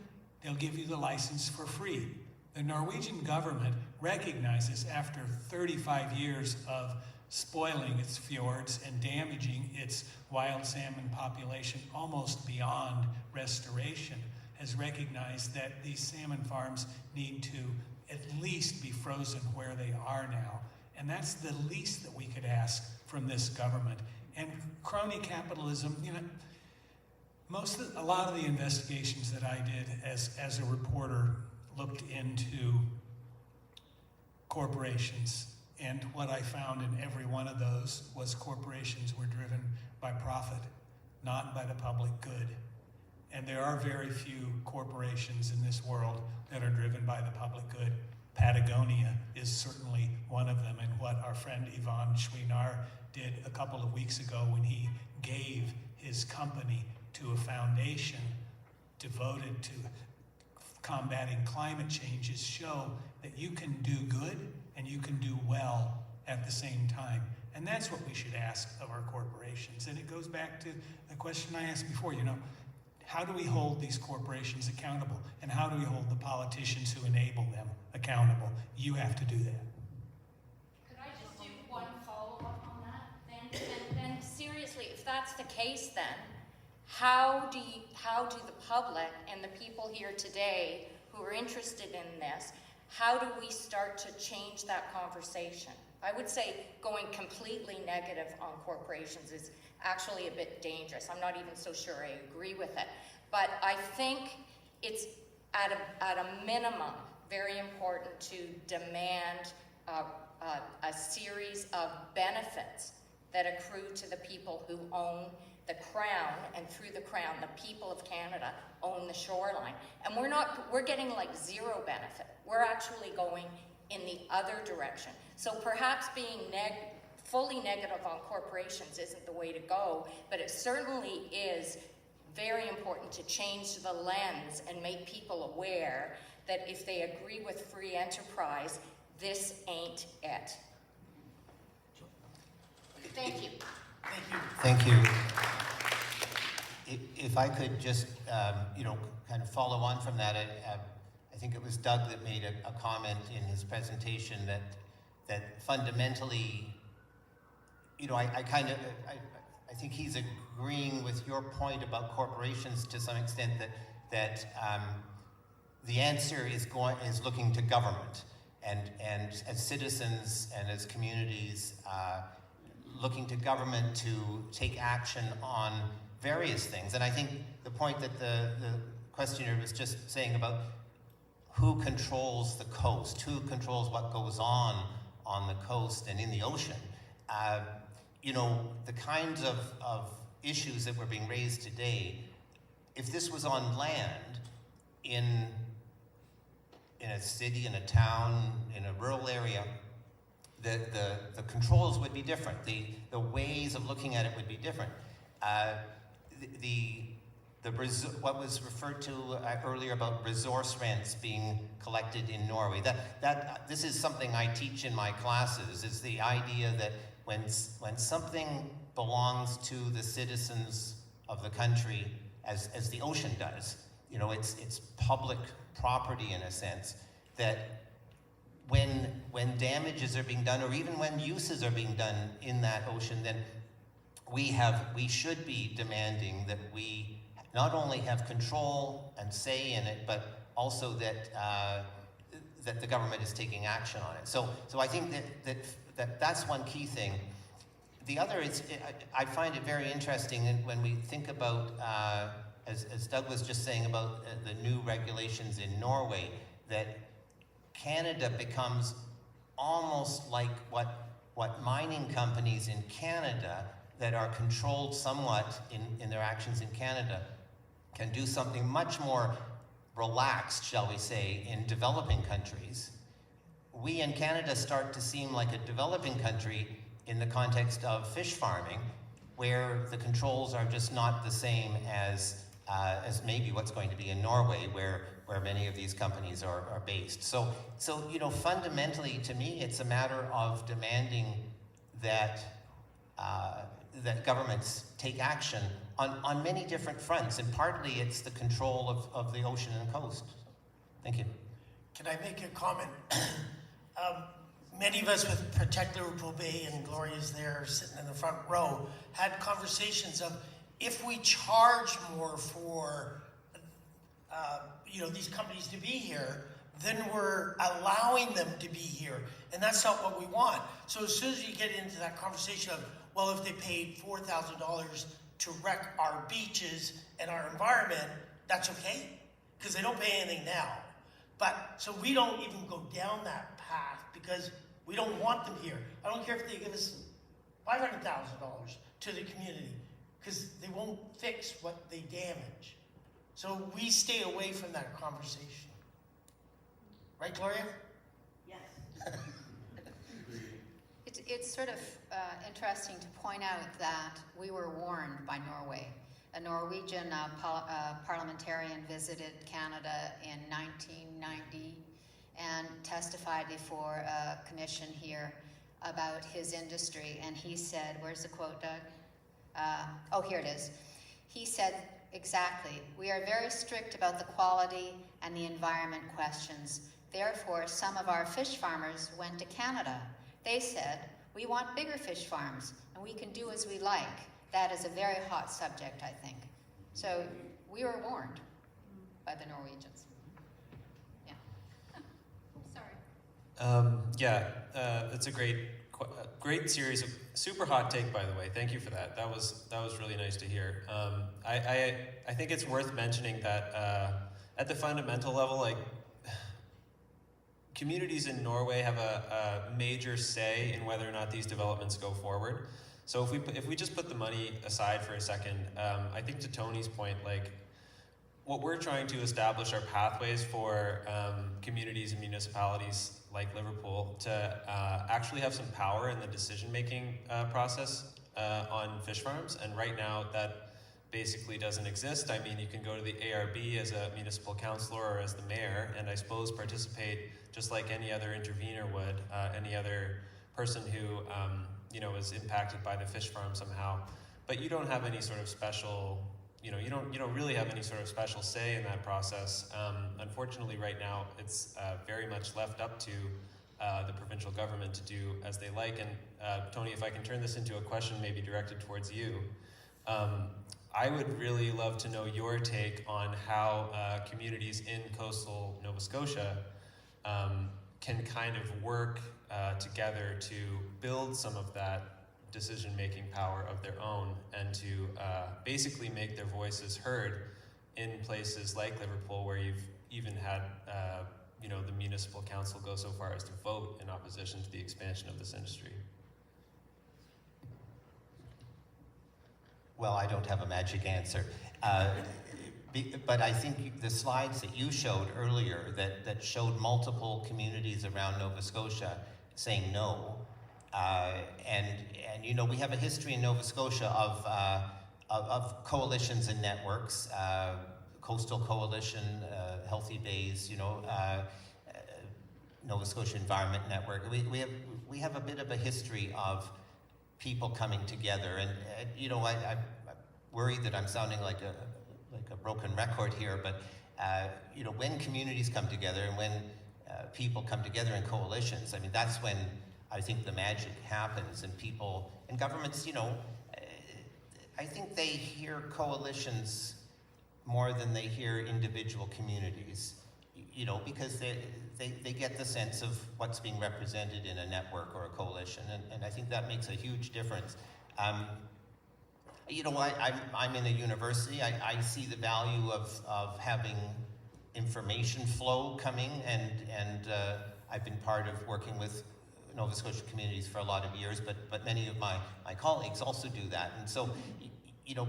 they'll give you the license for free. The Norwegian government recognizes, after 35 years of spoiling its fjords and damaging its wild salmon population almost beyond restoration, has recognized that these salmon farms need to at least be frozen where they are now. And that's the least that we could ask from this government. And crony capitalism, you know, a lot of the investigations that I did as a reporter looked into corporations. And what I found in every one of those was corporations were driven by profit, not by the public good. And there are very few corporations in this world that are driven by the public good. Patagonia is certainly one of them. And what our friend Yvonne Chouinard did a couple of weeks ago when he gave his company to a foundation devoted to combating climate changes show that you can do good and you can do well at the same time. And that's what we should ask of our corporations. And it goes back to the question I asked before, you know, how do we hold these corporations accountable? And how do we hold the politicians who enable them accountable? You have to do that. Could I just do one follow-up on that? Then seriously, if that's the case, then how do the public and the people here today who are interested in this, how do we start to change that conversation? I would say going completely negative on corporations is actually a bit dangerous. I'm not even so sure I agree with it. But I think it's at a minimum very important to demand a series of benefits that accrue to the people who own the Crown, and through the Crown, the people of Canada own the shoreline. And we're getting like zero benefit. We're actually going in the other direction. So perhaps being fully negative on corporations isn't the way to go, but it certainly is very important to change the lens and make people aware that if they agree with free enterprise, this ain't it. Thank you. Thank you. Thank you. If I could just, kind of follow on from that, I think it was Doug that made a comment in his presentation that fundamentally, I think he's agreeing with your point about corporations to some extent that the answer is looking to government and as citizens and as communities looking to government to take action on various things. And I think the point that the questioner was just saying about who controls the coast, who controls what goes on the coast and in the ocean, the kinds of issues that were being raised today, if this was on land in a city, in a town, in a rural area, the controls would be different. The ways of looking at it would be different. What was referred to earlier about resource rents being collected in Norway. This is something I teach in my classes. Is the idea that when something belongs to the citizens of the country, as the ocean does, it's public property in a sense, that when damages are being done, or even when uses are being done in that ocean, then we should be demanding that we not only have control and say in it, but also that the government is taking action on it. So I think that's one key thing. The other is, I find it very interesting when we think about, as Doug was just saying about the new regulations in Norway, that Canada becomes almost like what mining companies in Canada that are controlled somewhat in their actions in Canada can do something much more relaxed, shall we say, in developing countries. We in Canada start to seem like a developing country in the context of fish farming, where the controls are just not the same as maybe what's going to be in Norway, where many of these companies are based. So fundamentally, to me, it's a matter of demanding that governments take action on many different fronts, and partly it's the control of the ocean and coast. Thank you. Can I make a comment? many of us with Protect Liverpool Bay, and Gloria's there sitting in the front row, had conversations of if we charge more for these companies to be here, then we're allowing them to be here. And that's not what we want. So as soon as you get into that conversation of, well, if they paid $4,000 to wreck our beaches and our environment, that's okay, because they don't pay anything now. But so we don't even go down that path because we don't want them here. I don't care if they give us $500,000 to the community, because they won't fix what they damage. So we stay away from that conversation. Right, Gloria? Yes. It's sort of interesting to point out that we were warned by Norway. A Norwegian parliamentarian visited Canada in 1990 and testified before a commission here about his industry. And he said, where's the quote, Doug? Here it is. He said, exactly, we are very strict about the quality and the environment questions. Therefore, some of our fish farmers went to Canada. They said, we want bigger fish farms, and we can do as we like. That is a very hot subject, I think. So we were warned by the Norwegians. Yeah. Sorry. It's a great series. Super hot take, by the way. Thank you for that. That was really nice to hear. I think it's worth mentioning that at the fundamental level, like, communities in Norway have a major say in whether or not these developments go forward. So if we just put the money aside for a second, I think to Tony's point, like, what we're trying to establish are pathways for communities and municipalities like Liverpool to actually have some power in the decision-making process on fish farms. And right now that basically doesn't exist. I mean, you can go to the ARB as a municipal councillor or as the mayor, and I suppose participate just like any other intervener would, any other person who is impacted by the fish farm somehow. But you don't have any sort of special, you don't really have any sort of special say in that process. Unfortunately, right now, it's very much left up to the provincial government to do as they like. And Tony, if I can turn this into a question maybe directed towards you, I would really love to know your take on how communities in coastal Nova Scotia can kind of work together to build some of that decision-making power of their own, and to basically make their voices heard in places like Liverpool, where you've even had the municipal council go so far as to vote in opposition to the expansion of this industry. Well, I don't have a magic answer. But I think the slides that you showed earlier that showed multiple communities around Nova Scotia saying no, and we have a history in Nova Scotia of coalitions and networks, Coastal Coalition, Healthy Bays, Nova Scotia Environment Network. We have a bit of a history of people coming together, and I worry that I'm sounding like a broken record here, but when communities come together and when people come together in coalitions, I mean, that's when I think the magic happens, and people and governments, I think they hear coalitions more than they hear individual communities, because they get the sense of what's being represented in a network or a coalition, and I think that makes a huge difference. I'm in a university. I see the value of having information flow coming, and I've been part of working with Nova Scotia communities for a lot of years, but many of my colleagues also do that. And so,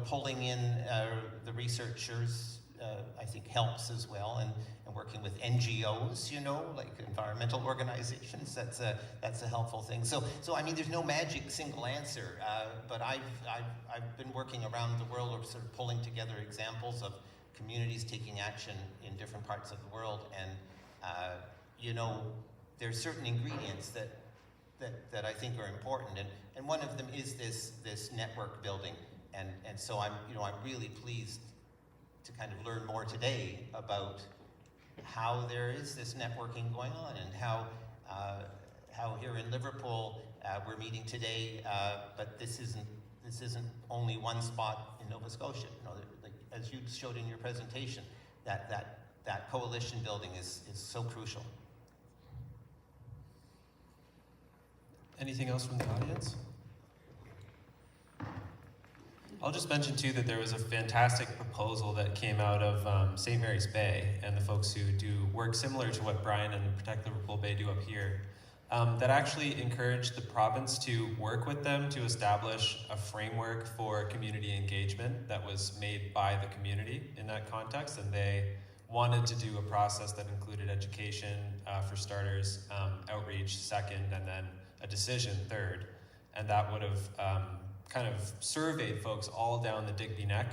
pulling in the researchers, I think helps as well, and working with NGOs, like environmental organizations, that's a helpful thing. So I mean, there's no magic single answer, but I've been working around the world, or sort of pulling together examples of communities taking action in different parts of the world, and there's certain ingredients that I think are important, and one of them is this network building, and so I'm really pleased to kind of learn more today about how there is this networking going on, and how how here in Liverpool we're meeting today, but this isn't only one spot in Nova Scotia. You know, like, as you showed in your presentation, that coalition building is so crucial. Anything else from the audience? I'll just mention too that there was a fantastic proposal that came out of St. Mary's Bay and the folks who do work similar to what Brian and Protect Liverpool Bay do up here, that actually encouraged the province to work with them to establish a framework for community engagement that was made by the community in that context, and they wanted to do a process that included education for starters, outreach second, and then a decision third, and that would have kind of surveyed folks all down the Digby Neck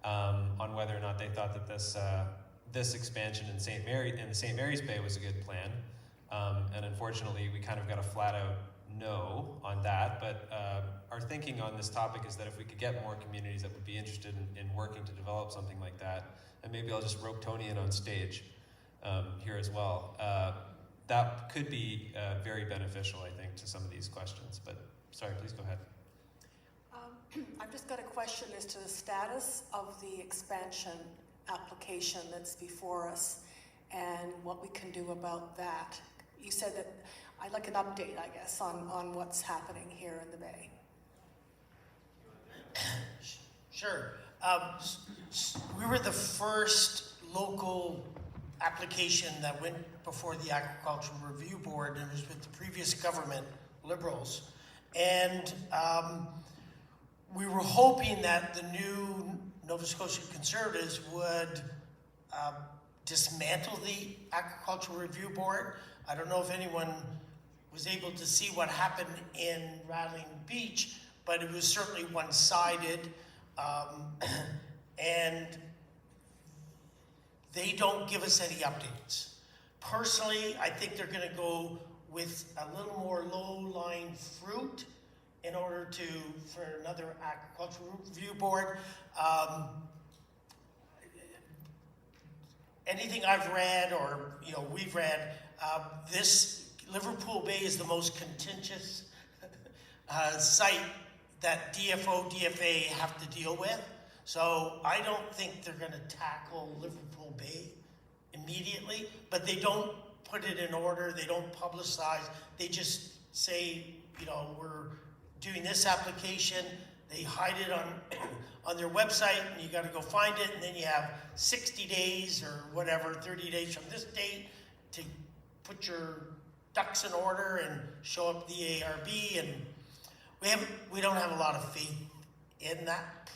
on whether or not they thought that this expansion in the St. Mary's Bay was a good plan. And unfortunately, we kind of got a flat-out no on that. But our thinking on this topic is that if we could get more communities that would be interested in working to develop something like that, and maybe I'll just rope Tony in on stage here as well. That could be very beneficial, I think, to some of these questions. But sorry, please go ahead. I've just got a question as to the status of the expansion application that's before us and what we can do about that. You said that I'd like an update, I guess, on what's happening here in the Bay. Sure. We were the first local application that went before the Agricultural Review Board, and it was with the previous government, Liberals. And we were hoping that the new Nova Scotia Conservatives would dismantle the Agricultural Review Board. I don't know if anyone was able to see what happened in Rattling Beach, but it was certainly one-sided. And they don't give us any updates. Personally, I think they're going to go with a little more low-lying fruit in order for another Agricultural Review Board. Anything I've read or we've read, this Liverpool Bay is the most contentious site that DFO, DFA have to deal with. So I don't think they're going to tackle Liverpool Bay immediately, but they don't put it in order. They don't publicize. They just say, we're doing this application. They hide it on their website, and you got to go find it, and then you have 60 days or whatever, 30 days from this date to put your ducks in order and show up the ARB. And we don't have a lot of faith in that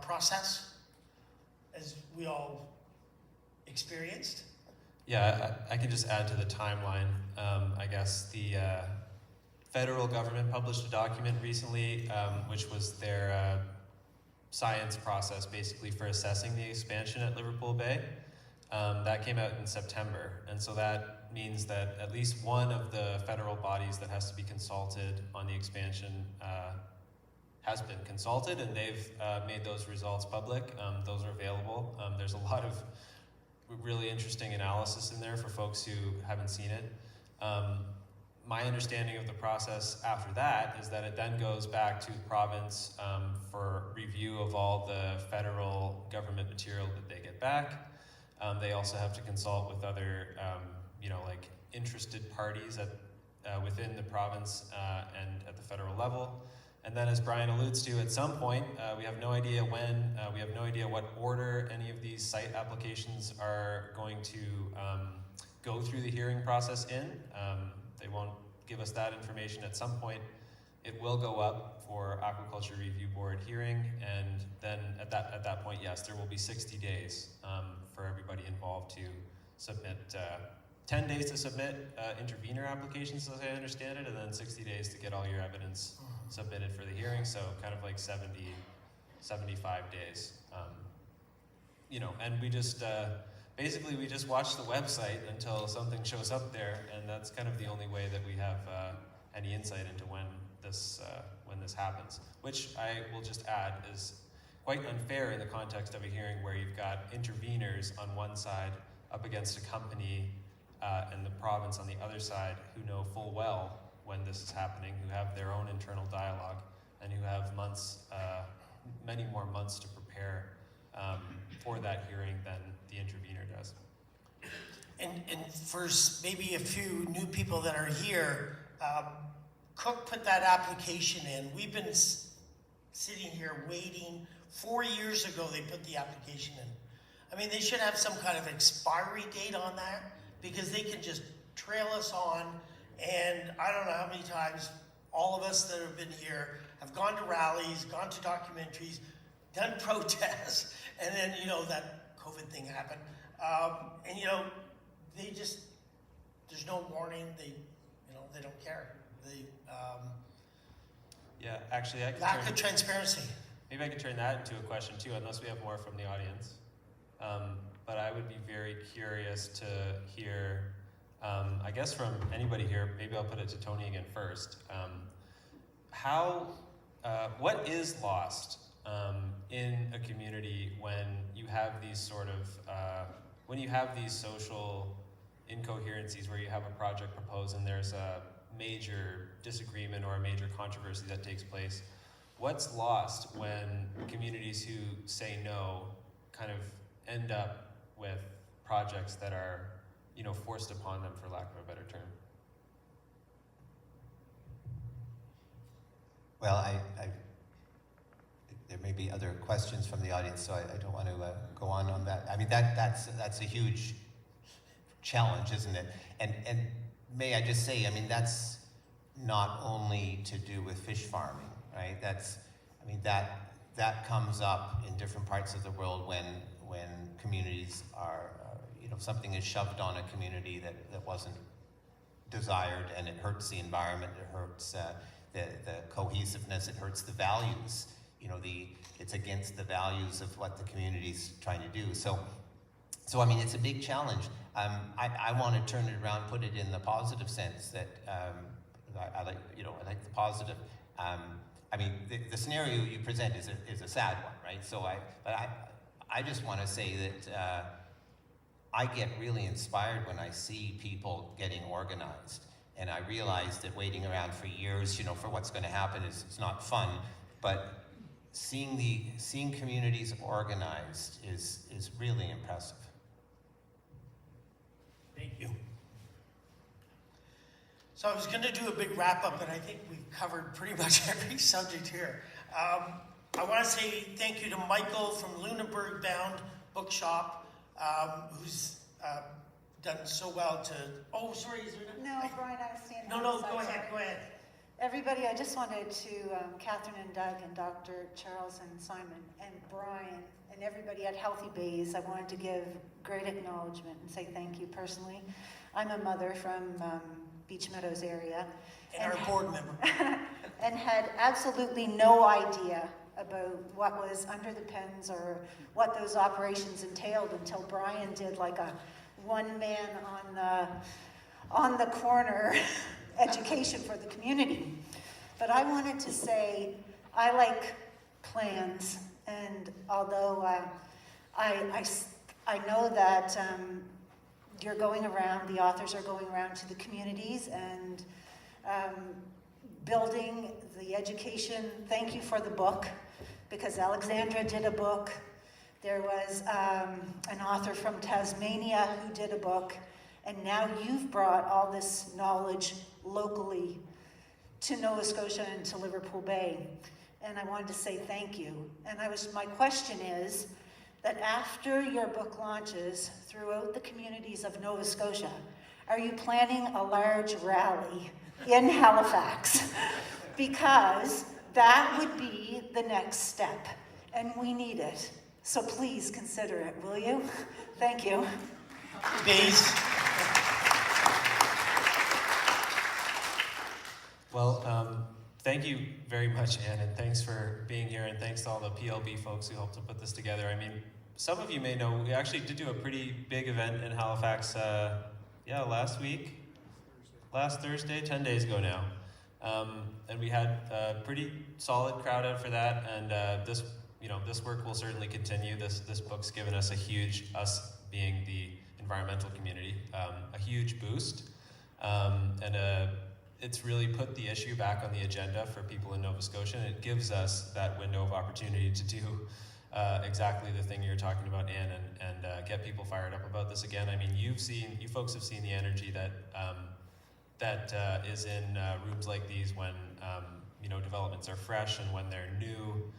process, as we all experienced. Yeah, I can just add to the timeline. I guess the federal government published a document recently, which was their science process basically for assessing the expansion at Liverpool Bay. That came out in September, and so that means that at least one of the federal bodies that has to be consulted on the expansion has been consulted, and they've made those results public. Those are available. There's a lot of really interesting analysis in there for folks who haven't seen it. My understanding of the process after that is that it then goes back to the province for review of all the federal government material that they get back. They also have to consult with other, like interested parties within the province and at the federal level. And then, as Brian alludes to, at some point, we have no idea when, we have no idea what order any of these site applications are going to go through the hearing process in. They won't give us that information. At some point, it will go up for Aquaculture Review Board hearing, and then at that point, yes, there will be 60 days for everybody involved to submit, 10 days to submit intervenor applications, as I understand it, and then 60 days to get all your evidence submitted for the hearing, so kind of like 75 days. And we just, basically we just watch the website until something shows up there, and that's kind of the only way that we have any insight into when this happens, which I will just add is quite unfair in the context of a hearing where you've got interveners on one side up against a company and the province on the other side who know full well when this is happening, who have their own internal dialogue, and who have months, many more months to prepare for that hearing than the intervener does. And for maybe a few new people that are here, Cook put that application in. We've been sitting here waiting. 4 years ago, they put the application in. I mean, they should have some kind of expiry date on that, because they can just trail us on. And I don't know how many times all of us that have been here have gone to rallies, gone to documentaries, done protests, and then, you know, that COVID thing happened. And, you know, they just, there's no warning. They, you know, they don't care. They, Yeah, actually, I could lack of transparency. Maybe I could turn that into a question too, unless we have more from the audience. But I would be very curious to hear, I guess from anybody here, maybe I'll put it to Tony again first. What is lost in a community when you have these sort of, when you have these social incoherencies where you have a project proposed and there's a major disagreement or a major controversy that takes place? What's lost when communities who say no kind of end up with projects that are, you know, forced upon them, for lack of a better term? Well, there may be other questions from the audience, so I don't want to go on that. I mean, that's a huge challenge, isn't it? And may I just say, I mean, that's not only to do with fish farming, right? That comes up in different parts of the world when communities are, you know, something is shoved on a community that wasn't desired, and it hurts the environment, it hurts the cohesiveness, it hurts the values. You know, it's against the values of what the community's trying to do. So I mean, it's a big challenge. I want to turn it around, put it in the positive sense that I like, you know, I like the positive. I mean, the scenario you present is a sad one, right? So I just want to say that I get really inspired when I see people getting organized, and I realize that waiting around for years, you know, for what's going to happen it's not fun. But seeing communities organized is really impressive. Thank you. So I was going to do a big wrap-up, but I think we've covered pretty much every subject here. I want to say thank you to Michael from Lunenburg Bound Bookshop, who's done so well to... Oh, sorry, is there... No, Brian, I was standing No, go ahead. Everybody, I just wanted to, Catherine and Doug and Dr. Charles and Simon and Brian and everybody at Healthy Bays, I wanted to give great acknowledgement and say thank you personally. I'm a mother from Beach Meadows area. And our board member. And had absolutely no idea about what was under the pens or what those operations entailed until Brian did like a one-man on the corner education for the community. But I wanted to say I like plans, and although I know that you're going around, the authors are going around to the communities and building the education. Thank you for the book, because Alexandra did a book. There was an author from Tasmania who did a book, and now you've brought all this knowledge locally to Nova Scotia and to Liverpool Bay. And I wanted to say thank you. And my question is that after your book launches throughout the communities of Nova Scotia, are you planning a large rally in Halifax? Because that would be the next step, and we need it. So please consider it, will you? Thank you. Bays. Well, thank you very much, Anne, and thanks for being here, and thanks to all the PLB folks who helped to put this together. I mean, some of you may know, we actually did do a pretty big event in Halifax, last Thursday, 10 days ago now. And we had a pretty solid crowd out for that, and this work will certainly continue. This book's given us us being the environmental community, a huge boost. It's really put the issue back on the agenda for people in Nova Scotia, and it gives us that window of opportunity to do exactly the thing you're talking about, Anne, and get people fired up about this again. I mean, you folks have seen the energy that is in rooms like these when developments are fresh and when they're new.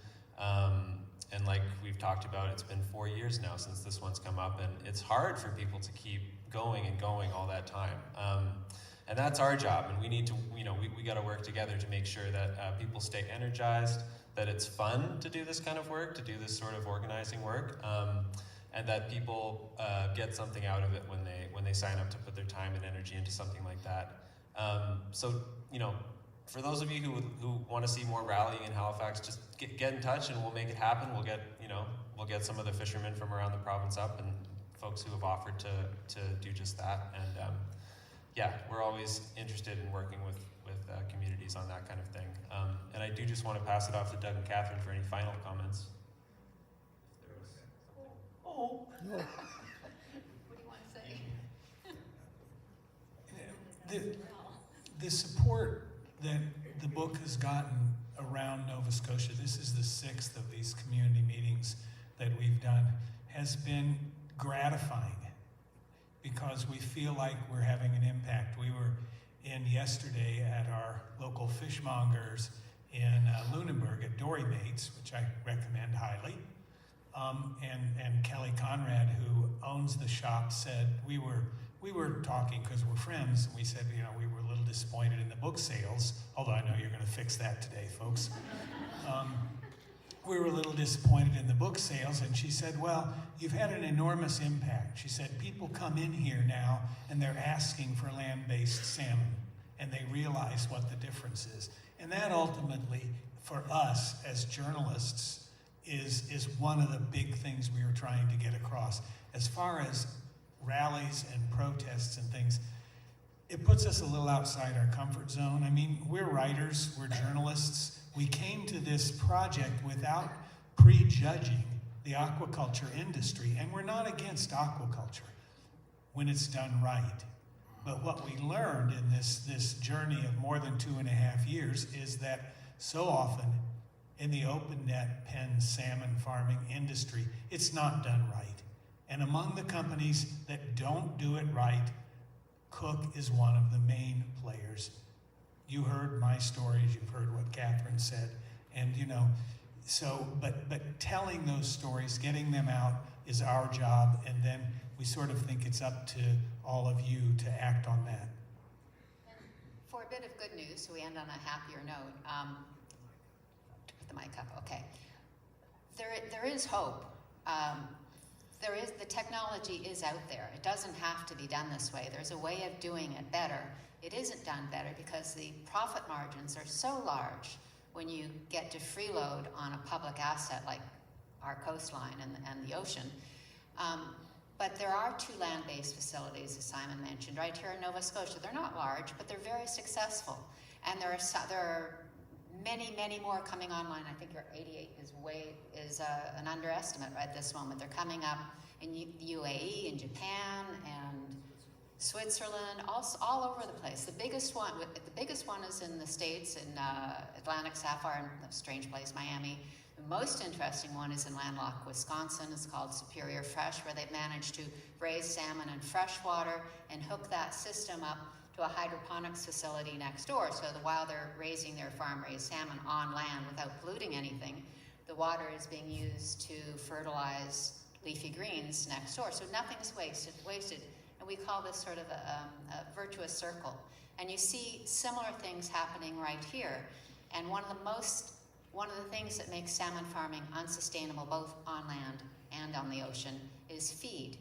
And like we've talked about, it's been 4 years now since this one's come up, and it's hard for people to keep going and going all that time. And that's our job, and we need to, we got to work together to make sure that people stay energized, that it's fun to do this kind of work, to do this sort of organizing work, and that people get something out of it when they sign up to put their time and energy into something like that. For those of you who want to see more rallying in Halifax, just get in touch and we'll make it happen. We'll get some of the fishermen from around the province up and folks who have offered to do just that. And we're always interested in working with communities on that kind of thing. And I do just want to pass it off to Doug and Catherine for any final comments. Oh. What do you want to say? The support that the book has gotten around Nova Scotia, this is the 6th of these community meetings that we've done, has been gratifying because we feel like we're having an impact. We were in yesterday at our local fishmongers in Lunenburg at Dory Mates, which I recommend highly. And Kelly Conrad, who owns the shop, said we were talking because we're friends, and we said, we were a little disappointed in the book sales, although I know you're going to fix that today, folks. We were a little disappointed in the book sales, and she said, well, you've had an enormous impact. She said, people come in here now, and they're asking for land-based salmon, and they realize what the difference is. And that ultimately, for us as journalists, is one of the big things we were trying to get across. As far as rallies and protests and things, it puts us a little outside our comfort zone. I mean, we're writers, we're journalists. We came to this project without prejudging the aquaculture industry, and we're not against aquaculture when it's done right. But what we learned in this journey of more than 2.5 years is that so often in the open net pen salmon farming industry, it's not done right. And among the companies that don't do it right, Cook is one of the main players. You heard my stories, you've heard what Catherine said, and but telling those stories, getting them out is our job, and then we sort of think it's up to all of you to act on that. And for a bit of good news, so we end on a happier note, put the mic up, okay. There is hope. The technology is out there. It doesn't have to be done this way. There's a way of doing it better. It isn't done better because the profit margins are so large when you get to freeload on a public asset like our coastline and the ocean. But there are 2 land-based facilities, as Simon mentioned, right here in Nova Scotia. They're not large, but they're very successful. And there are many, many more coming online. I think your 88 is an underestimate right at this moment. They're coming up in the UAE, in Japan, and Switzerland, all over the place. The biggest one is in the States, in Atlantic Sapphire, in a strange place, Miami. The most interesting one is in landlocked Wisconsin. It's called Superior Fresh, where they've managed to raise salmon in fresh water and hook that system up to a hydroponics facility next door. So while they're raising their farm-raised salmon on land without polluting anything, the water is being used to fertilize leafy greens next door. So nothing's wasted. And we call this sort of a virtuous circle. And you see similar things happening right here. And one of the things that makes salmon farming unsustainable both on land and on the ocean is feed.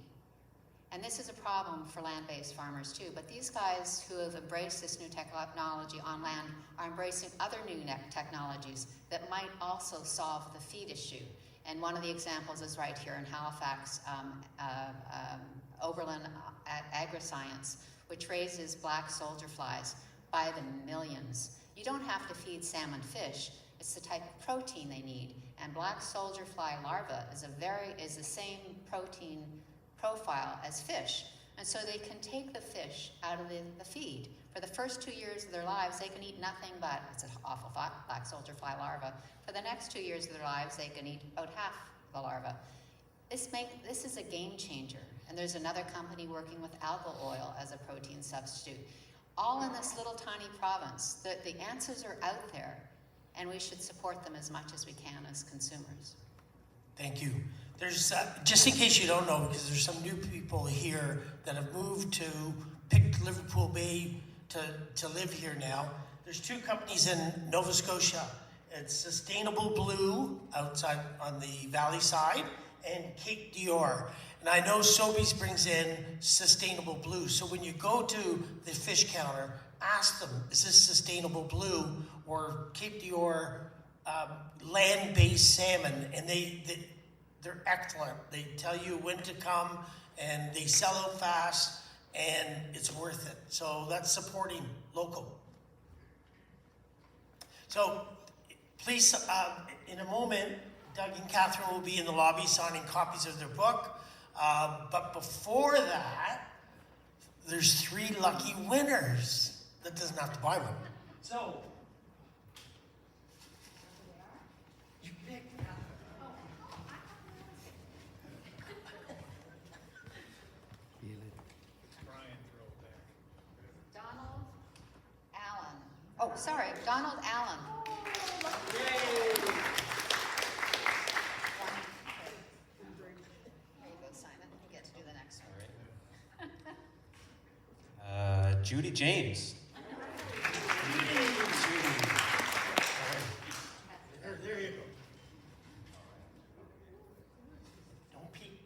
And this is a problem for land-based farmers too, but these guys who have embraced this new technology on land are embracing other new technologies that might also solve the feed issue. And one of the examples is right here in Halifax, Oberlin Agriscience, which raises black soldier flies by the millions. You don't have to feed salmon fish. It's the type of protein they need. And black soldier fly larva is the same protein profile as fish. And so they can take the fish out of the feed. For the first 2 years of their lives, they can eat nothing but, it's an awful black soldier fly larva. For the next 2 years of their lives, they can eat about half the larva. This is a game changer. And there's another company working with algal oil as a protein substitute. All in this little tiny province. The answers are out there, and we should support them as much as we can as consumers. Thank you. There's, just in case you don't know, because there's some new people here that have moved to, picked Liverpool Bay to live here now. There's two companies in Nova Scotia. It's Sustainable Blue outside on the valley side, and Cape Dior. And I know Sobey's brings in Sustainable Blue. So when you go to the fish counter, ask them, is this Sustainable Blue or Cape Dior land-based salmon? And they're excellent. They tell you when to come, and they sell out fast, and it's worth it. So that's supporting local. So please, in a moment, Doug and Catherine will be in the lobby signing copies of their book. But before that, there's 3 lucky winners. That doesn't have to buy one. So, you pick. Brian, throw it back. Donald Allen. Oh, sorry, Donald Allen. Yay! There you go, Simon. You get to do the next one. Judy James. There you go. Don't peek.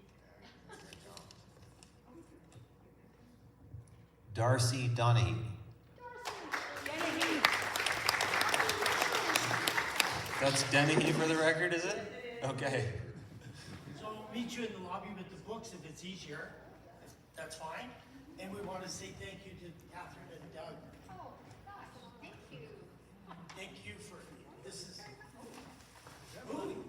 Darcy Donahue. That's Dennehy for the record, is it? Okay. So we'll meet you in the lobby with the books if it's easier. That's fine. And we want to say thank you to Catherine and Doug. Oh, gosh, thank you. Thank you for this is. Ooh.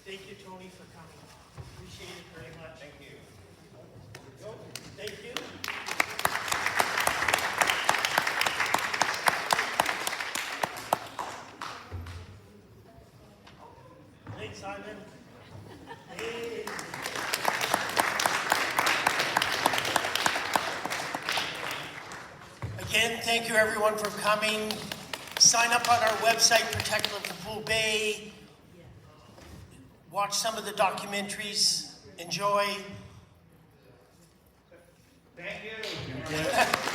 Thank you, Tony, for coming. Appreciate it very much. Thank you. Thank you. Thanks, Simon. Hey. Again, thank you everyone for coming. Sign up on our website, Protect Liverpool Bay. Watch some of the documentaries. Enjoy. Thank you.